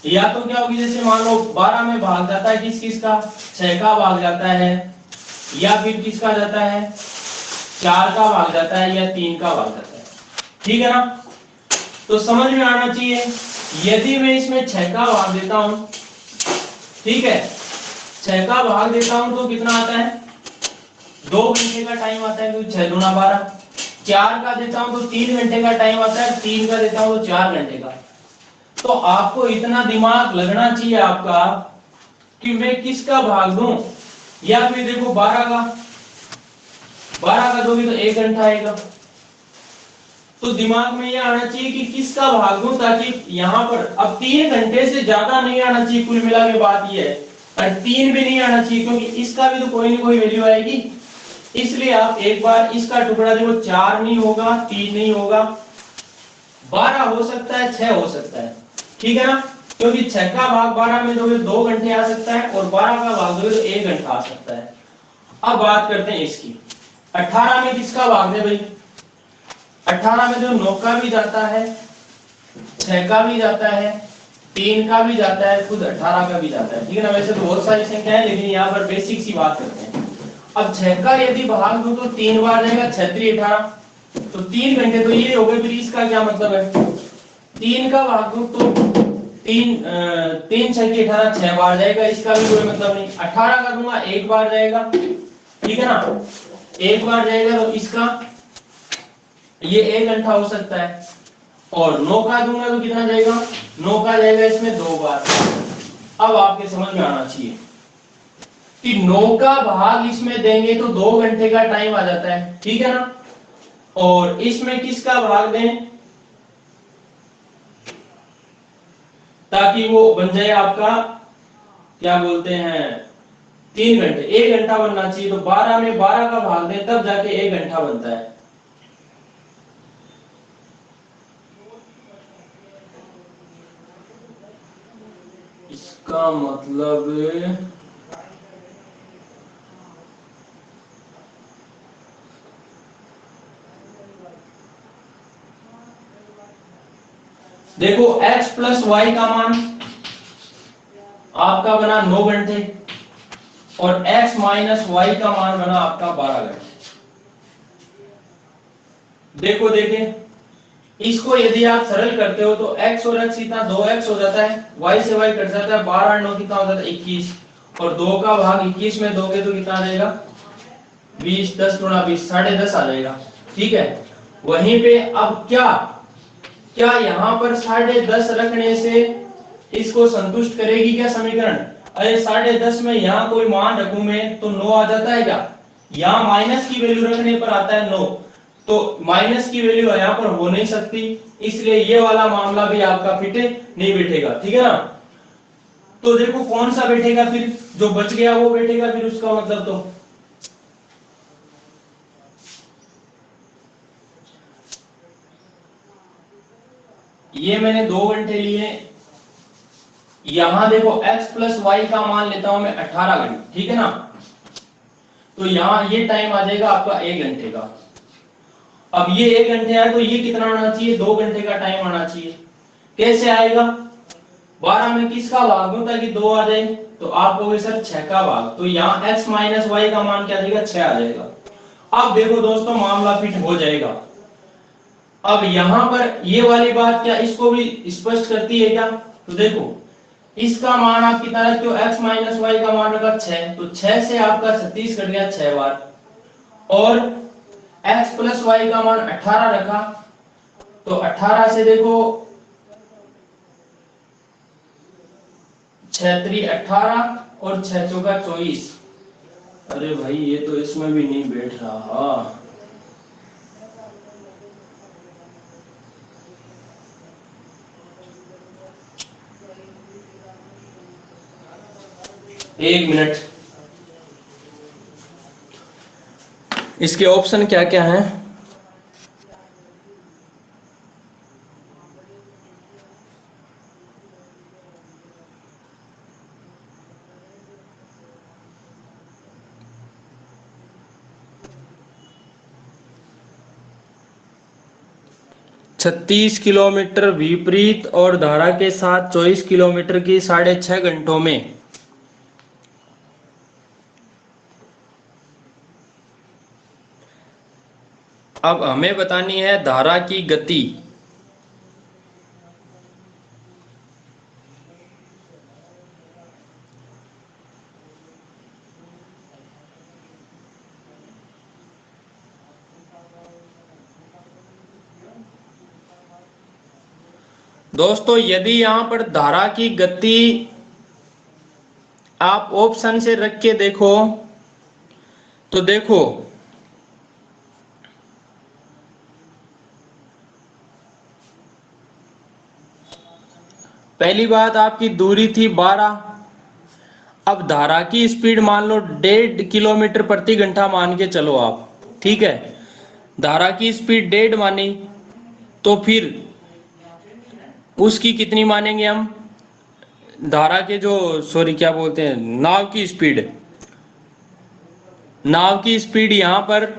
Speaker 1: या तो क्या होगी, जैसे मान लो 12 में भाग जाता है किस का, 6 का भाग जाता है, या फिर किसका जाता है, 4 का भाग जाता है, या 3 का भाग जाता है, ठीक है ना। तो समझ में आना चाहिए, यदि मैं इसमें 6 का भाग देता हूं, ठीक है, 6 का भाग देता हूं तो कितना आता है, 2 घंटे का टाइम आता है, क्योंकि 6 दूना 12। 4 का देता हूं तो 3 घंटे का टाइम आता है, 3 का देता हूं तो 4 घंटे का। तो आपको इतना दिमाग लगना चाहिए आपका कि मैं किसका भाग दूं, या फिर देखो 12 का दोगे तो 1 घंटा आएगा। तो दिमाग में ये आना चाहिए कि किसका भाग दूं, ताकि यहां पर अब 3 घंटे से ज्यादा नहीं आना चाहिए, कुल मिला के बात ये है, और 3 भी नहीं आना चाहिए, क्योंकि इसका भी तो कोई ना कोई वैल्यू आएगी। इसलिए आप एक बार इसका टुकड़ा देखो, 4 नहीं होगा, 3 नहीं होगा, 12 हो सकता है, 6 हो सकता है, ठीक है ना। क्योंकि 6 का भाग 12 में दोगे 2 घंटे आ सकता है, और 12 का भाग दोगे तो 1 घंटा आ सकता है। अब बात करते हैं इसकी, 18 में किसका भाग है भाई, 18 में जो 9 का भी जाता है, 6 का भी जाता है, 3 का भी जाता है, खुद 18 का भी जाता है, ठीक है ना। वैसे तो बहुत सारी संख्या है, लेकिन यहाँ पर बेसिक सी बात करते हैं। अब 6 का यदि भाग दूं तो 3 बार जाएगा, 6 3 18, तो 3 घंटे तो ये हो गए। फिर इसका क्या मतलब है, 3 का भाग दूं तो 3 6 की 18, 6 बार जाएगा, इसका भी कोई मतलब नहीं। 18 का दूंगा 1 बार जाएगा, ठीक है ना, 1 बार जाएगा, तो इसका ये 1 घंटा हो सकता है। और 9 का दूंगा तो कितना जाएगा, 9 का जाएगा इसमें 2 बार। अब आपके समझ में आना चाहिए कि 9 का भाग इसमें देंगे तो 2 घंटे का टाइम आ जाता है, ठीक है ना। और इसमें किसका भाग दें, ताकि वो बन जाए आपका, क्या बोलते हैं, 3 घंटे, 1 घंटा बनना चाहिए। तो 12 में 12 का भाग दें तब जाके 1 घंटा बनता है। इसका मतलब देखो x प्लस वाई का मान आपका बना 9 घंटे, और x माइनस वाई का मान बना आपका 12 घंटे। देखो देखें, इसको यदि आप सरल करते हो तो x और x इतना 2x हो जाता है, y से y कट जाता है, 12 और 9 कितना हो जाता है 21, और 2 का भाग 21 में दोगे तो कितना आ जाएगा 20, 10 गुणा 20, 10.5 आ जाएगा, ठीक है। वहीं पे अब क्या यहाँ पर 10.5 रखने से इसको संतुष्ट करेगी क्या समीकरण, अरे 10.5 में यहाँ कोई मान रखूं मैं तो 9 आ जाता है क्या, यहाँ माइनस की वैल्यू रखने पर आता है 9, तो माइनस की वैल्यू यहाँ पर हो नहीं सकती, इसलिए ये वाला मामला भी आपका फिट नहीं बैठेगा, ठीक है ना। तो देखो कौन सा बैठेगा, फिर जो बच गया वो बैठेगा, फिर उसका मतलब तो ये मैंने 2 घंटे लिए, यहां देखो x प्लस वाई का मान लेता हूं मैं 18 घंटे, ठीक है ना। तो यहां ये टाइम आ जाएगा आपका 1 घंटे का। अब ये 1 घंटे है तो ये कितना आना चाहिए, 2 घंटे का टाइम आना चाहिए। कैसे आएगा, 12 में किसका भाग दूं ताकि 2 आ जाए, तो आप कहोगे सर 6 का भाग, तो यहाँ x माइनस वाई का मान क्या देगा 6 आ जाएगा। अब देखो दोस्तों मामला फिट हो जाएगा। अब यहां पर ये वाली बात क्या इसको भी स्पष्ट करती है क्या? तो देखो इसका मान आप कितना रखते हो, x माइनस वाई का मान रखा 6, तो 6 से आपका 36 कट गया 6 बार, और x प्लस वाई का मान 18 रखा, तो 18 से देखो 6 3 18 और 6 चौका 24। अरे भाई ये तो इसमें भी नहीं बैठ रहा। एक मिनट, इसके ऑप्शन क्या क्या हैं? छत्तीस किलोमीटर विपरीत और धारा के साथ 24 किलोमीटर की 6.5 घंटों में। अब हमें बतानी है धारा की गति। दोस्तों यदि यहां पर धारा की गति आप ऑप्शन से रख के देखो तो देखो पहली बात आपकी दूरी थी 12, अब धारा की स्पीड मान लो 1.5 किलोमीटर प्रति घंटा मान के चलो आप, ठीक है। धारा की स्पीड 1.5 मानी तो फिर उसकी कितनी मानेंगे हम, धारा के जो सॉरी क्या बोलते हैं नाव की स्पीड, नाव की स्पीड यहां पर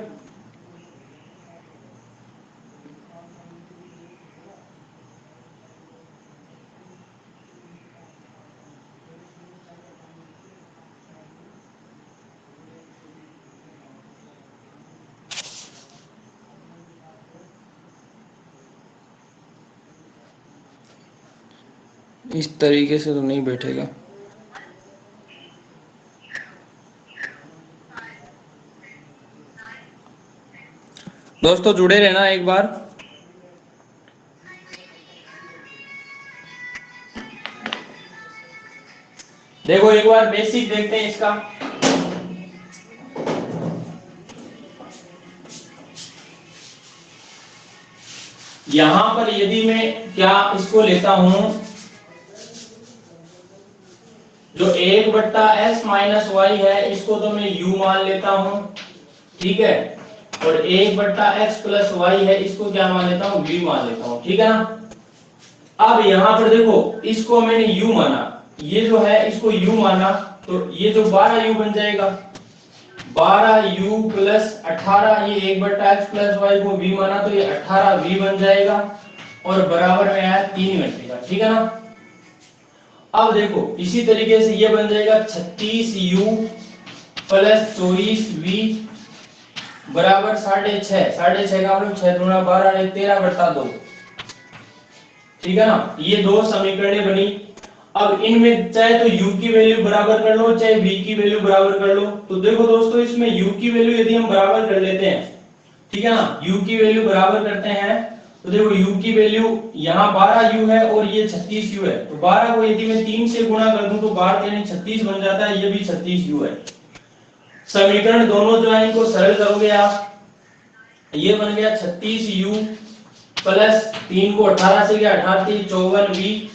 Speaker 1: इस तरीके से तो नहीं बैठेगा। दोस्तों जुड़े रहना एक बार। देखो एक बार बेसिक देखते हैं इसका। यहां पर यदि मैं क्या इसको लेता हूं, जो 1/s माइनस वाई है इसको तो मैं u मान लेता हूं, ठीक है, और 1/x प्लस वाई है इसको क्या मान लेता हूं, v मान लेता हूं, ठीक है ना। अब यहां पर देखो इसको मैंने u माना, ये जो है इसको u माना, तो ये जो 12u बन जाएगा, 12u प्लस 18, ये 1/x प्लस वाई को v माना तो ये 18v बन जाएगा, और बराबर में आया 3 घंटे का, ठीक है ना। अब देखो इसी तरीके से ये बन जाएगा 36u प्लस 24v बराबर 6.5, 6.5 का हम लोग 6 दूना 12 13/2, ठीक है ना। ये दो समीकरणें बनी। अब इनमें चाहे तो u की वैल्यू बराबर कर लो चाहे v की वैल्यू बराबर कर लो। तो देखो दोस्तों इसमें u की वैल्यू यदि हम बराबर कर लेते हैं, ठीक है ना, u की वैल्यू बराबर करते हैं तो देखो u की वैल्यू यहाँ 12u है और ये 36u है, तो 12 को यदि मैं 3 से गुणा कर दूं तो 12 यानी 36 बन जाता है, ये भी 36u है। समीकरण दोनों जो है इनको सरल करोगे आप, ये बन गया 36u प्लस 3 को 18 से गया 18 3 54v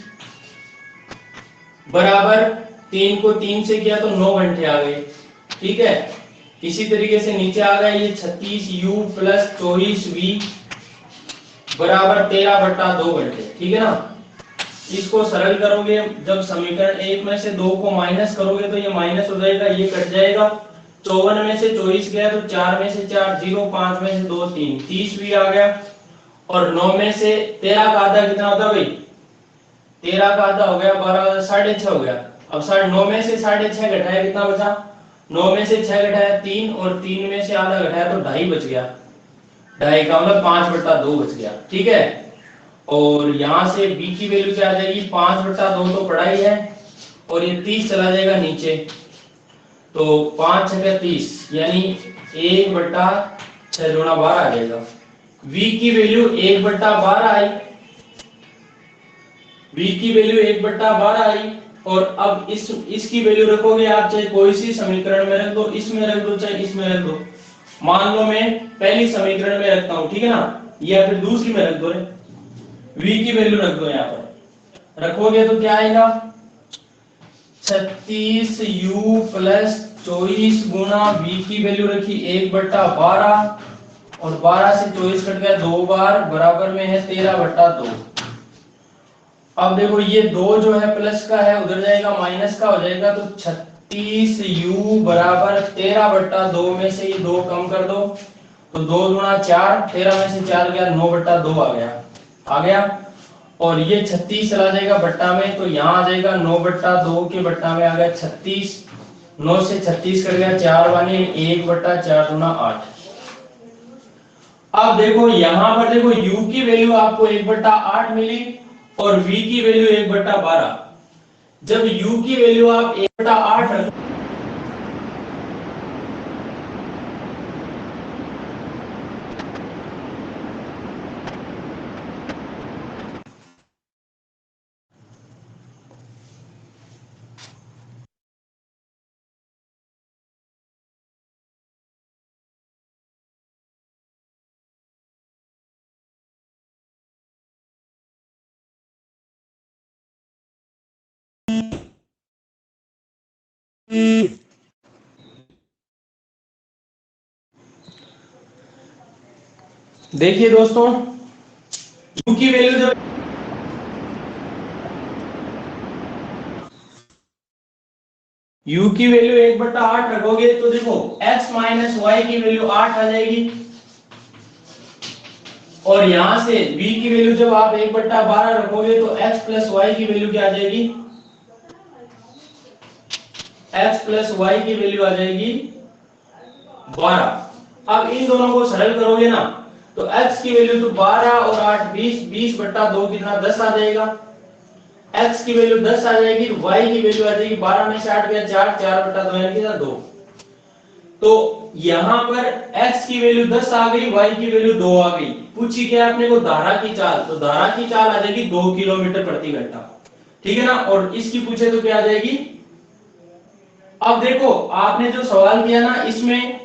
Speaker 1: बराबर 3 को 3 से किया तो 9 घंटे आ गए, ठीक है। इसी तरीके से नीचे आ गया ये 36u प्लस 24v बराबर 13/2 घंटे, ठीक है ना। इसको सरल करोगे, जब समीकरण 1 में से 2 को माइनस करोगे तो ये माइनस हो जाएगा, ये कट जाएगा, 54 में से 24 गया तो 4 में से 4 0, 5 में से 2 3, 30 भी आ गया, और 9 में से 13 का आधा कितना होता है भाई, 13 का आधा हो गया 12, 6.5 हो गया। अब 9 में से 6.5 घटाया कितना बचा, 9 में से 6 घटाया 3 और 3 में से आधा घटाया तो 2.5 बच गया। 2.5 का मतलब 5/2 बच गया। ठीक है, और यहां से b की वैल्यू क्या आ जाएगी, 5/2 तो पढ़ा ही है, और ये 30 चला जाएगा नीचे, तो 5 6 30 यानी 1/6 गुणा 12 आ जाएगा। v की वैल्यू 1/12 आई, v की वैल्यू 1/12 आई। और अब इसकी वैल्यू रखोगे आप, चाहे कोई सी समीकरण में रख दो, इसमें रख दो चाहे इसमें रख दो। मान लो मैं पहली समीकरण में रखता हूं, ठीक है ना, या फिर दूसरी में रख दो, v की वैल्यू रख दो, यहां पर रखोगे तो क्या आएगा, 36u प्लस 24 गुना v की वैल्यू रखी 1/12 और 12 से 24 कट गया 2 बार, बराबर में है 13/2। अब देखो ये 2 जो है प्लस का है, उधर जाएगा माइनस का हो जाएगा, तो 36u बराबर 13/2 में से ये 2 कम कर दो, तो 2 गुणा 4, 13 में से 4 गया 9/2 आ गया। और ये 36 चला जाएगा बट्टा में, तो यहाँ आ जाएगा 9/2 के बट्टा में आ गया 36, 9 से 36 कर गया 4 वाले 1/4 गुना 8। अब देखो यहां पर देखो u की वैल्यू आपको 1/8 मिली और v की वैल्यू 1/12। जब u की वैल्यू आप 1/8 रख, देखिए दोस्तों u की वैल्यू जब u की वैल्यू 1/8 रखोगे तो देखो x माइनस y की वैल्यू 8 आ जाएगी, और यहां से v की वैल्यू जब आप 1/12 रखोगे तो x प्लस y की वैल्यू क्या आ जाएगी, x प्लस y की वैल्यू आ जाएगी 12। अब इन दोनों को सरल करोगे ना, तो x की वैल्यू तो 12 और 8 20, 20/2 कितना 10 आ जाएगा, x की वैल्यू 10 आ जाएगी, y की वैल्यू आ जाएगी 12 में से 8 गया 4, 4/2 यानी कितना 2। तो यहां पर x की वैल्यू 10 आ गई, y की वैल्यू 2 आ गई। पूछी क्या आपने को धारा की चाल, तो धारा की चाल आ जाएगी 2 किलोमीटर प्रति घंटा, ठीक है ना। और इसकी पूछे तो क्या आ जाएगी। अब देखो आपने जो सवाल किया ना, इसमें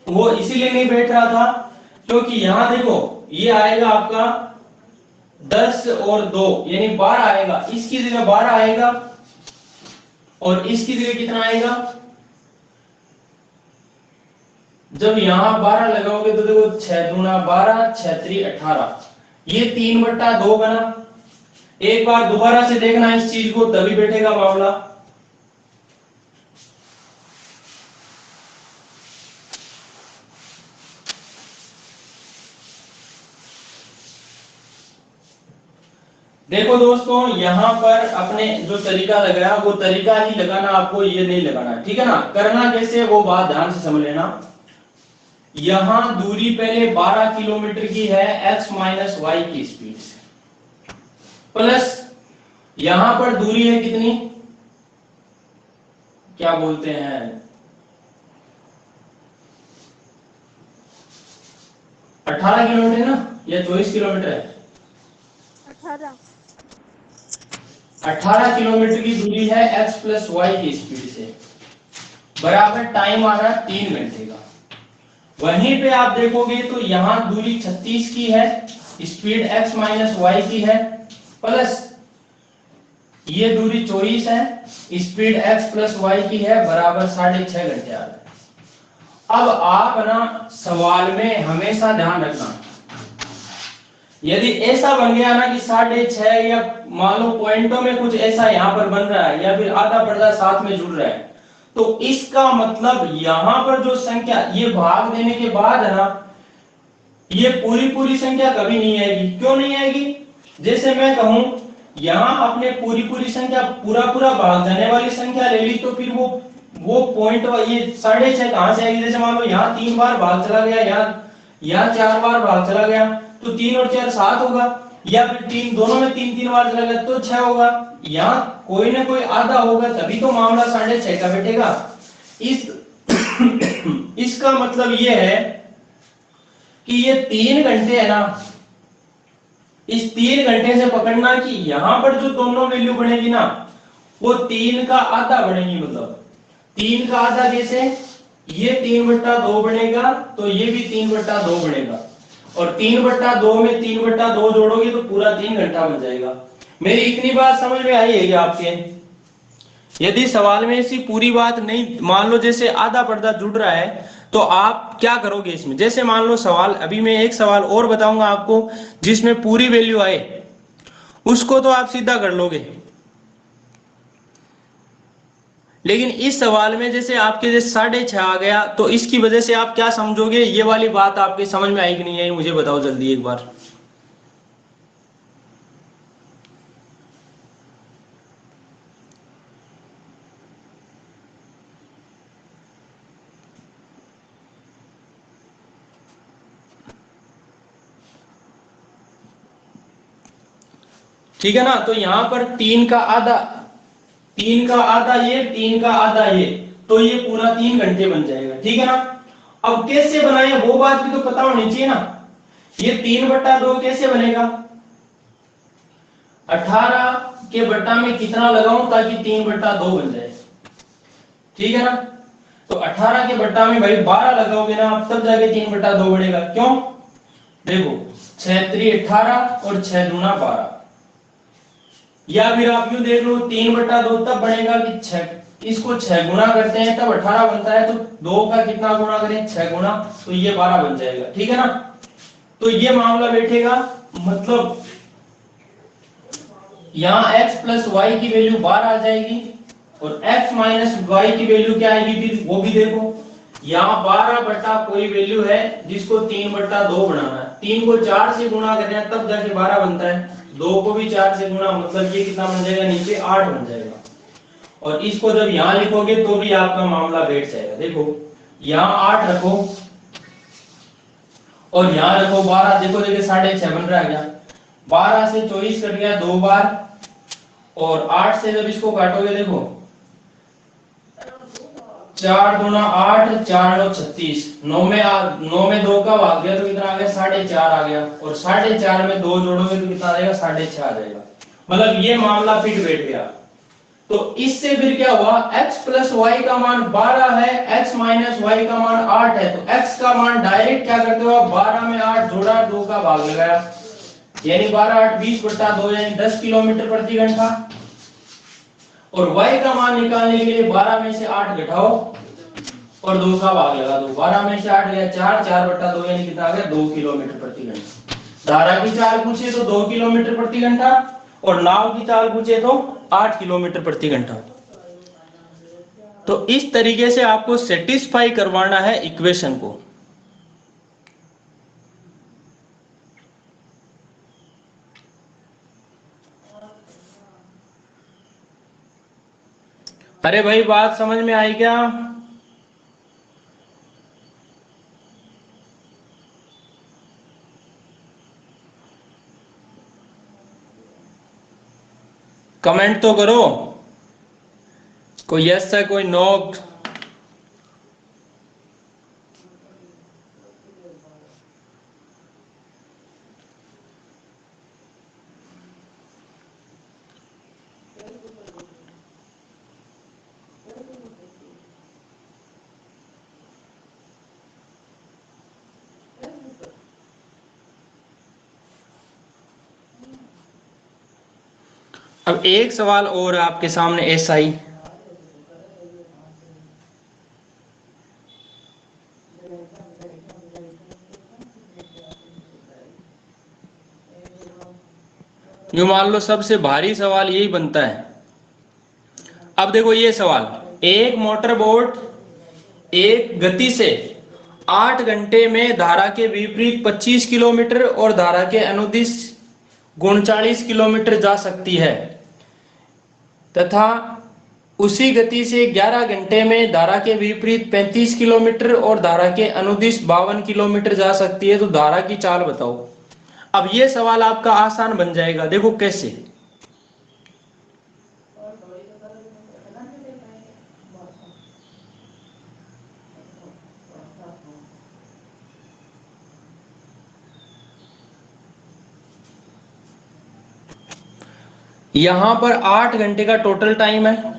Speaker 1: वो इसीलिए नहीं बैठ रहा था क्योंकि यहां देखो ये आएगा आपका 10 और 2 यानी 12 आएगा, इसकी जगह 12 आएगा और इसकी जगह कितना आएगा। जब यहां 12 लगाओगे तो देखो 6 दूना 12, 6 3 18, ये 3/2 बना। एक बार दोबारा से देखना इस चीज को, तभी बैठेगा मामला। देखो दोस्तों यहां पर अपने जो तरीका लगाया वो तरीका ही लगाना, आपको ये नहीं लगाना, ठीक है ना। करना कैसे वो बात ध्यान से समझ लेना। यहां दूरी पहले 12 किलोमीटर की है x माइनस वाई की स्पीड से, प्लस यहां पर दूरी है कितनी, क्या बोलते हैं, 18 किलोमीटर ना या 24 किलोमीटर है, 18 किलोमीटर की दूरी है x प्लस वाई की स्पीड से, बराबर टाइम आ रहा है 3 घंटे का। वहीं पे आप देखोगे तो यहां दूरी 36 की है, स्पीड x माइनस वाई की है, प्लस ये दूरी 24 है, स्पीड x प्लस वाई की है, बराबर 6.5 घंटे आ रहे हैं। अब आप ना सवाल में हमेशा ध्यान रखना, यदि ऐसा बन गया ना कि 6.5 या मान लो पॉइंटों में कुछ ऐसा यहां पर बन रहा है या फिर आधा पर्दा साथ में जुड़ रहा है, तो इसका मतलब यहां पर जो संख्या ये भाग देने के बाद है ना, ये पूरी संख्या कभी नहीं आएगी। क्यों नहीं आएगी, जैसे मैं कहूं यहां आपने पूरी संख्या पूरा भाग जाने वाली संख्या ले ली, तो फिर वो वो पॉइंट ये 6.5 कहां से आएगी? जैसे मान लो यहाँ 3 बार भाग चला गया, यहाँ 4 बार भाग चला गया, तो 3 और 4 7 होगा, या फिर 3 दोनों में 3 बार चला गया तो 6 होगा। यहाँ कोई ना कोई आधा होगा, तभी तो मामला 6.5 का बैठेगा। इसका मतलब ये है कि ये 3 घंटे है ना, इस 3 घंटे से पकड़ना कि यहां पर जो दोनों वैल्यू बनेगी ना वो 3 का आधा बनेगी। मतलब 3 का आधा कैसे? ये 3/2 बनेगा तो ये भी 3/2 बनेगा, और 3/2 में 3/2 जोड़ोगे तो पूरा 3 घंटा बन जाएगा। मेरी इतनी बात समझ में आई है क्या आपके? यदि सवाल में ऐसी पूरी बात नहीं, मान लो जैसे आधा पर्दा जुड़ रहा है, तो आप क्या करोगे इसमें? जैसे मान लो सवाल, अभी मैं एक सवाल और बताऊंगा आपको जिसमें पूरी वैल्यू आए, उसको तो आप सीधा कर लोगे, लेकिन इस सवाल में जैसे आपके जैसे 6.5 आ गया, तो इसकी वजह से आप क्या समझोगे? ये वाली बात आपके समझ में आई कि नहीं आई? मुझे बताओ जल्दी एक बार। ठीक है ना? तो यहां पर 3 का आधा, 3 का आधा ये, 3 का आधा ये, तो ये पूरा 3 घंटे बन जाएगा। ठीक है ना? अब कैसे बनाए वो बात भी तो पता होनी चाहिए ना। ये 3/2 कैसे बनेगा? 18 के बट्टा में कितना लगाऊं ताकि 3/2 बन जाए? ठीक है ना? तो 18 के बट्टा में भाई 12 लगाओगे ना आप, तब जाके 3/2 बनेगा। क्यों? देखो 6 3 18 और 6 दूना 12, या फिर आप यूं देख लो 3/2 तब बनेगा कि 6, इसको 6 गुना करते हैं तब 18 बनता है, तो 2 का कितना गुना करें? 6 गुना, तो ये 12 बन जाएगा। ठीक है ना? तो ये मामला बैठेगा, मतलब यहाँ x प्लस वाई की वैल्यू 12 आ जाएगी, और x माइनस वाई की वैल्यू क्या आएगी फिर वो भी देखो। यहाँ 12 बटा कोई वैल्यू है जिसको 3/2 बनाना है, 3 को 4 से गुणा कर रहे हैं तब जाके 12 बनता है, 2 को भी 4 से गुणा, मतलब ये कितना बन जाएगा? नीचे 8 बन जाएगा। और इसको जब यहाँ लिखोगे तो भी आपका मामला बैठ जाएगा। देखो यहाँ 8 रखो और यहाँ रखो 12, देखो देखो 6.5 बन रहा है क्या? 12 से 24 कट गया 2 बार, और 8 से जब इसको काटोगे देखो 4 दूना 8, 4 9 36, 9 में 2 का भाग गया तो कितना आ गया? 4.5 आ गया, और 4.5 में 2 जोड़ोगे तो कितना आ जाएगा? 6.5 आ जाएगा। मतलब ये मामला फिट बैठ गया। तो इससे फिर क्या हुआ? x प्लस वाई का मान 12 है, x माइनस वाई का मान 8 है, तो x का मान डायरेक्ट क्या करते हो आप? 12 में 8 जोड़ा, 2 का भाग लगाया, यानी 12 8 20/2 यानी 10 किलोमीटर प्रति घंटा। और y का मान निकालने के लिए 12 में से 8 घटाओ और 2 का भाग लगा दो, 12 में से 8 गया 4, 4/2 यानी कितना आ गया? 2 किलोमीटर प्रति घंटा। धारा की चाल पूछे तो 2 किलोमीटर प्रति घंटा, और नाव की चाल पूछे तो 8 किलोमीटर प्रति घंटा। तो इस तरीके से आपको सेटिस्फाई करवाना है इक्वेशन को। अरे भाई बात समझ में आई क्या? कमेंट तो करो, कोई यस है कोई नो। अब एक सवाल और आपके सामने ऐसा ही, जो मान लो सबसे भारी सवाल यही बनता है। अब देखो ये सवाल, एक मोटर बोट एक गति से 8 घंटे में धारा के विपरीत 25 किलोमीटर और धारा के अनुदिश 39 किलोमीटर जा सकती है, तथा उसी गति से 11 घंटे में धारा के विपरीत 35 किलोमीटर और धारा के अनुदिश 52 किलोमीटर जा सकती है, तो धारा की चाल बताओ। अब ये सवाल आपका आसान बन जाएगा, देखो कैसे। यहां पर 8 घंटे का टोटल टाइम है,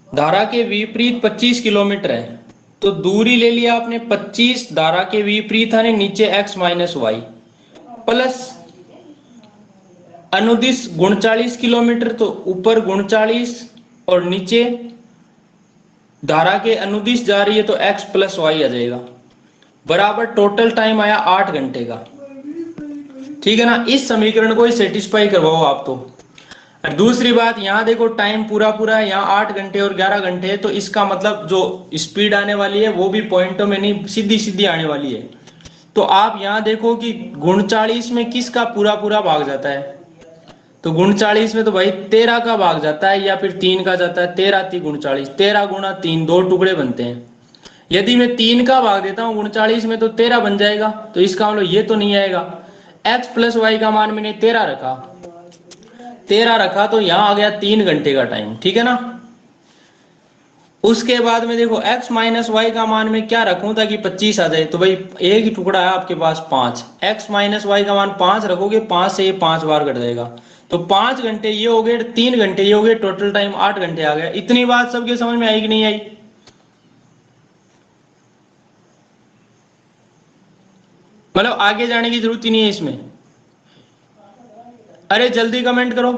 Speaker 1: धारा के विपरीत 25 किलोमीटर है, तो दूरी ले लिया आपने 25, धारा के विपरीत है नीचे x माइनस वाई, प्लस अनुदिश 39 किलोमीटर, तो ऊपर 39 और नीचे धारा के अनुदिश जा रही है तो x प्लस वाई आ जाएगा, बराबर टोटल टाइम आया 8 घंटे का। ठीक है ना, इस समीकरण को सेटिस्फाई करवाओ आप तो। और दूसरी बात, यहां देखो टाइम पूरा पूरा है, यहाँ 8 घंटे और 11 घंटे है, तो इसका मतलब जो स्पीड आने वाली है वो भी पॉइंटों में नहीं, सीधी सीधी आने वाली है। तो आप यहां देखो कि 39 में किसका पूरा पूरा भाग जाता है, तो 39 में तो भाई 13 का भाग जाता है, या फिर 3 का जाता है, 13 3 39, 13 गुणा 3, 2 टुकड़े बनते हैं। यदि मैं 3 का भाग देता हूं 39 में तो 13 बन जाएगा, तो इसका मतलब ये तो नहीं आएगा। x प्लस वाई का मान मैंने 13 रखा, 13 रखा तो यहां आ गया 3 घंटे का टाइम। ठीक है ना, उसके बाद में देखो x माइनस वाई का मान मैं क्या रखूं ताकि 25 आ जाए, तो भाई एक ही टुकड़ा है आपके पास 5, x माइनस वाई का मान 5 रखोगे, 5 से ये 5 बार कट जाएगा, तो 5 घंटे ये हो गए, 3 घंटे ये हो गए, टोटल टाइम 8 घंटे आ गया। इतनी बात सबके समझ में आई कि नहीं आई? मतलब आगे जाने की जरूरत ही नहीं है इसमें। अरे जल्दी कमेंट करो,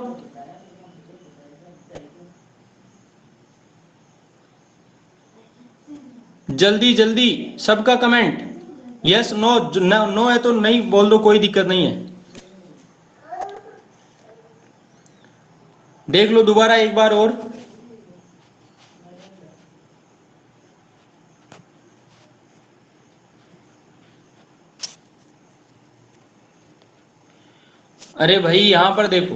Speaker 1: जल्दी जल्दी सबका कमेंट, यस नो, नो है तो नहीं बोल दो, कोई दिक्कत नहीं है। देख लो दोबारा एक बार और। अरे भाई यहां पर देखो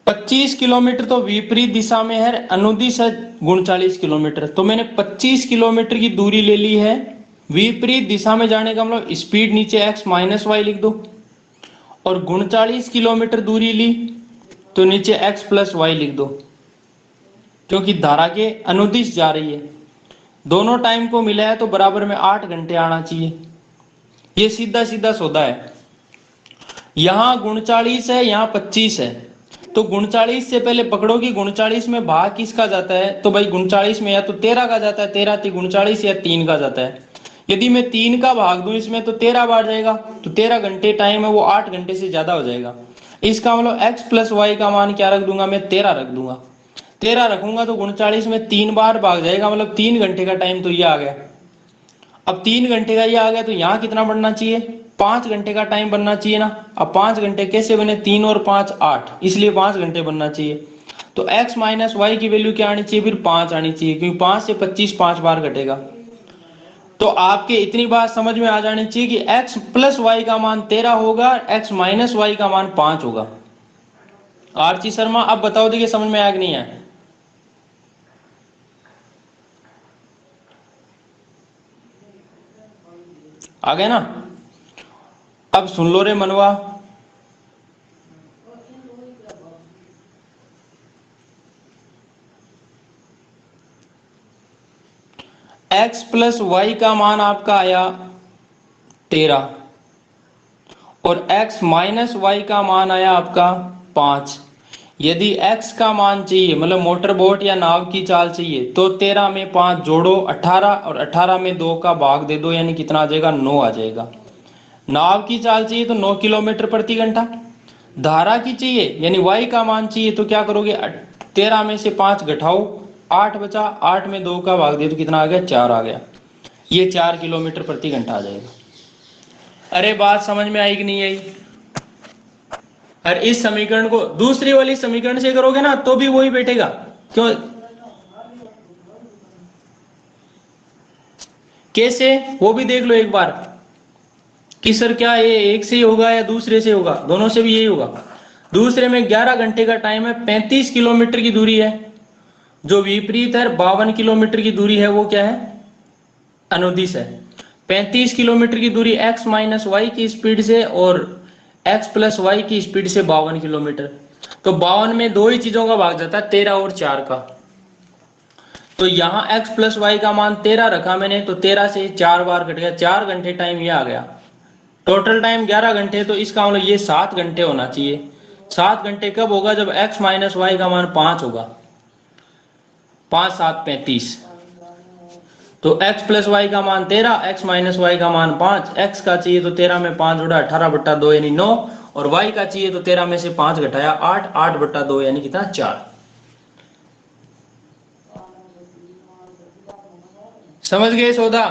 Speaker 1: 25 किलोमीटर तो विपरीत दिशा में है, अनुदिश है 39 किलोमीटर, तो मैंने 25 किलोमीटर की दूरी ले ली है, विपरीत दिशा में जाने का मतलब स्पीड नीचे x माइनस वाई लिख दो, और 39 किलोमीटर दूरी ली तो नीचे x प्लस वाई लिख दो, क्योंकि धारा के अनुदिश जा रही है, दोनों टाइम को मिला है तो बराबर में 8 घंटे आना चाहिए। ये सीधा सीधा सौदा है। यहां 39 है, यहां 25 है, तो 39 से पहले पकड़ो कि 39 में भाग किसका जाता है, तो भाई 39 में या तो 13 का जाता है, 13 3 39, या 3 का जाता है। यदि मैं 3 का भाग दूं इसमें तो 13 बार जाएगा, तो 13 घंटे टाइम है वो 8 घंटे से ज्यादा हो जाएगा। इसका मतलब x प्लस वाई का मान क्या रख दूंगा मैं, 13 रख दूंगा। 13 रखूंगा तो 39 में 3 बार भाग जाएगा, मतलब 3 घंटे का टाइम तो ये आ गया। अब 3 घंटे का ये आ गया तो यहाँ कितना बढ़ना चाहिए, 5 घंटे का टाइम बनना चाहिए ना। अब 5 घंटे कैसे बने, 3 और 5 8, इसलिए 5 घंटे बनना चाहिए। तो x माइनस वाई की वैल्यू क्या आनी चाहिए, फिर 5 आनी चाहिए, क्योंकि 5 से 25 5 बार घटेगा। तो आपके इतनी बात समझ में आ जानी चाहिए कि x प्लस वाई का मान 13 होगा, x माइनस वाई का मान 5 होगा। आरची शर्मा अब बताओ, देखिए समझ में आया कि नहीं आया? आ गया ना? अब सुन लो रे मनवा, x प्लस वाई का मान आपका आया 13 और x माइनस वाई का मान आया आपका 5। यदि x का मान चाहिए, मतलब मोटर बोट या नाव की चाल चाहिए, तो 13 में 5 जोड़ो 18, और 18 में 2 का भाग दे दो, यानी कितना आ जाएगा, 9 आ जाएगा। नाव की चाल चाहिए तो 9 किलोमीटर प्रति घंटा। धारा की चाहिए यानी y का मान चाहिए तो क्या करोगे, 13 में से 5 घटाओ, 8 बचा, 8 में 2 का भाग दे तो कितना आ गया, 4 आ गया। ये 4 किलोमीटर प्रति घंटा आ जाएगा। अरे बात समझ में आई कि नहीं आई? और इस समीकरण को दूसरी वाली समीकरण से करोगे ना तो भी वही बैठेगा। क्यों, कैसे, वो भी देख लो एक बार कि सर क्या ये एक से ही होगा या दूसरे से होगा, दोनों से भी यही होगा। दूसरे में 11 घंटे का टाइम है, 35 किलोमीटर की दूरी है। जो विपरीत है 52 किलोमीटर की दूरी है, वो क्या है, अनुदिश है। 35 किलोमीटर की दूरी x माइनस वाई की स्पीड से और x प्लस वाई की स्पीड से 52 किलोमीटर। तो 52 में दो ही चीजों का भाग जाता है, 13 और 4 का। तो यहाँ x प्लस वाई का मान 13 रखा मैंने, तो 13 से 4 बार कट गया, 4 घंटे टाइम ये आ गया। टोटल टाइम 11 घंटे, तो इसका मतलब ये 7 घंटे होना चाहिए। 7 घंटे कब होगा, जब x माइनस वाई का मान 5 होगा। 5 7 35। तो x प्लस वाई का मान 13, x माइनस वाई का मान 5। x का चाहिए तो 13 में 5 जोड़ा 18/2 यानी 9, और y का चाहिए तो 13 में से 5 घटाया 8, 8/2 यानी कितना, 4। समझ गए सौदा?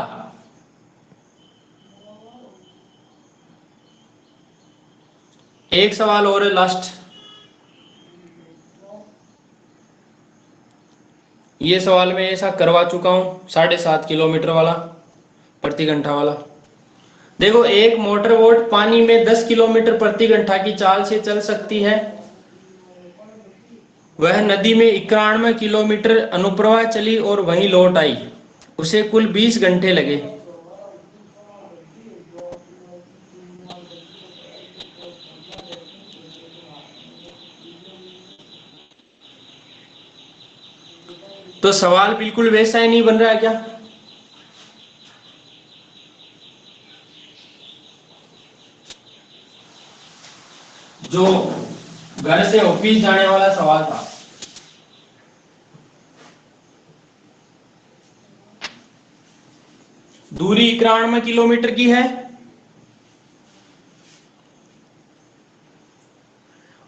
Speaker 1: एक सवाल और है लास्ट। ये सवाल मैं ऐसा करवा चुका हूं, 7.5 किलोमीटर वाला प्रति घंटा वाला। देखो, एक मोटर बोट पानी में 10 किलोमीटर प्रति घंटा की चाल से चल सकती है। वह नदी में 91 किलोमीटर अनुप्रवाह चली और वहीं लौट आई। उसे कुल 20 घंटे लगे। तो सवाल बिल्कुल वैसा ही नहीं बन रहा है क्या? जो घर से ऑफिस जाने वाला सवाल था। दूरी 91 किलोमीटर की है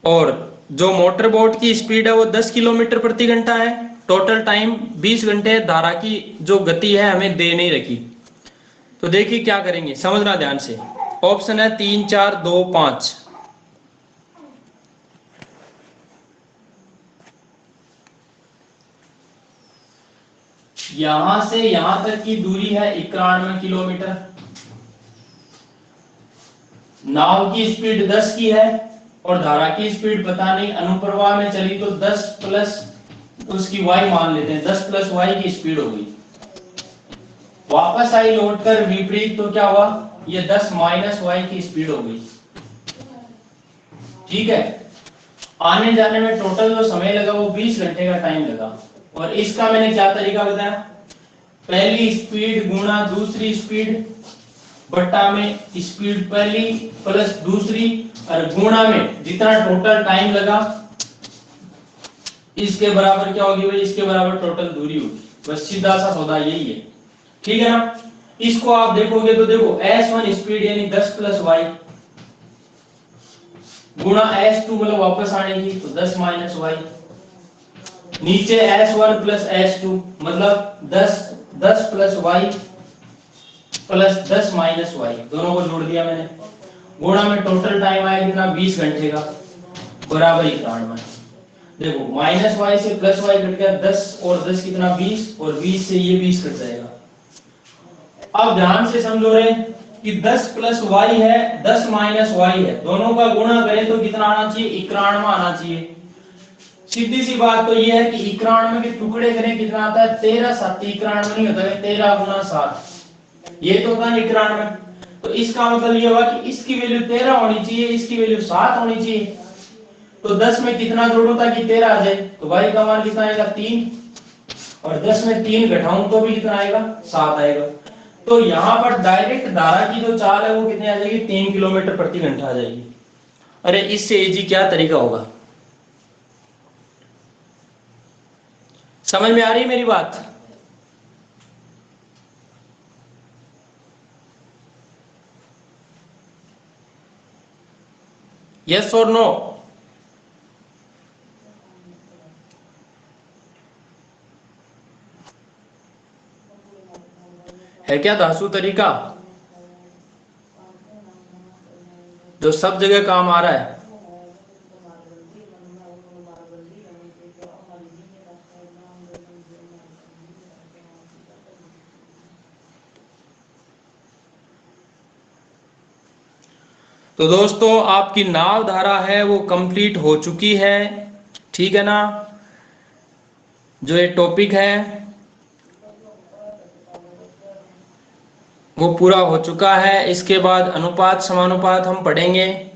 Speaker 1: और जो मोटर बोट की स्पीड है वो 10 किलोमीटर प्रति घंटा है। टोटल टाइम 20 घंटे। धारा की जो गति है हमें दे नहीं रखी। तो देखिए क्या करेंगे, समझना ध्यान से। ऑप्शन है 3 4 2 5। यहां से यहां तक की दूरी है 91 किलोमीटर। नाव की स्पीड 10 की है और धारा की स्पीड पता नहीं, अनुप्रवाह में चली तो 10 प्लस उसकी वाई मान लेते हैं, 10 प्लस वाई की स्पीड होगी। वापस आई लौटकर विपरीत, तो क्या हुआ, ये 10 माइनस वाई की स्पीड हो गई। ठीक है। आने जाने में टोटल जो समय लगा वो 20 घंटे का टाइम लगा। और इसका मैंने क्या तरीका बताया, पहली स्पीड गुणा दूसरी स्पीड बट्टा में स्पीड पहली प्लस दूसरी और गुणा में जितना टोटल टाइम लगा इसके बराबर क्या होगी भाई, इसके बराबर टोटल दूरी होगी। बस सीधा सा सौदा यही है। ठीक है ना। इसको आप देखोगे तो देखो S1 स्पीड यानी 10 प्लस वाई गुणा S2 मतलब वापस आने की तो 10 माइनस वाई, नीचे S1 प्लस S2 मतलब 10 plus y plus 10 minus y, दोनों को जोड़ दिया मैंने। गुणा में टोटल टाइम आया कितना, 20 घंटे का, बराबर 91। देखो माइनस वाई से प्लस वाई कट गया, 10 और 10 कितना, 20, और 20 से ये 20 कट जाएगा। अब ध्यान से समझो रे कि 10 प्लस वाई है, 10 माइनस वाई है, दोनों का गुणा करें तो कितना आना चाहिए, 91 आना चाहिए। सीधी सी बात तो ये है कि 91 के टुकड़े करें कितना आता है, 13 7 91 नहीं होता है, 13 गुना 7, ये तो होता है 91। तो इसका मतलब ये हुआ कि इसकी वैल्यू 13 होनी चाहिए, इसकी वैल्यू 7 होनी चाहिए। तो 10 में कितना जोड़ो ताकि 13 आ जाए, तो y का मान कितना आएगा, 3, और 10 में 3 घटाऊं तो भी कितना आएगा, 7 आएगा। तो यहां पर डायरेक्ट धारा की जो चाल है वो कितनी आ जाएगी, 3 किलोमीटर प्रति घंटा आ जाएगी। अरे इससे इजी क्या तरीका होगा? समझ में आ रही है मेरी बात? यस और नो? है क्या धांसू तरीका जो सब जगह काम आ रहा है? तो दोस्तों आपकी नाव धारा है वो कंप्लीट हो चुकी है, ठीक है ना। जो ये टॉपिक है वो पूरा हो चुका है। इसके बाद अनुपात समानुपात हम पढ़ेंगे।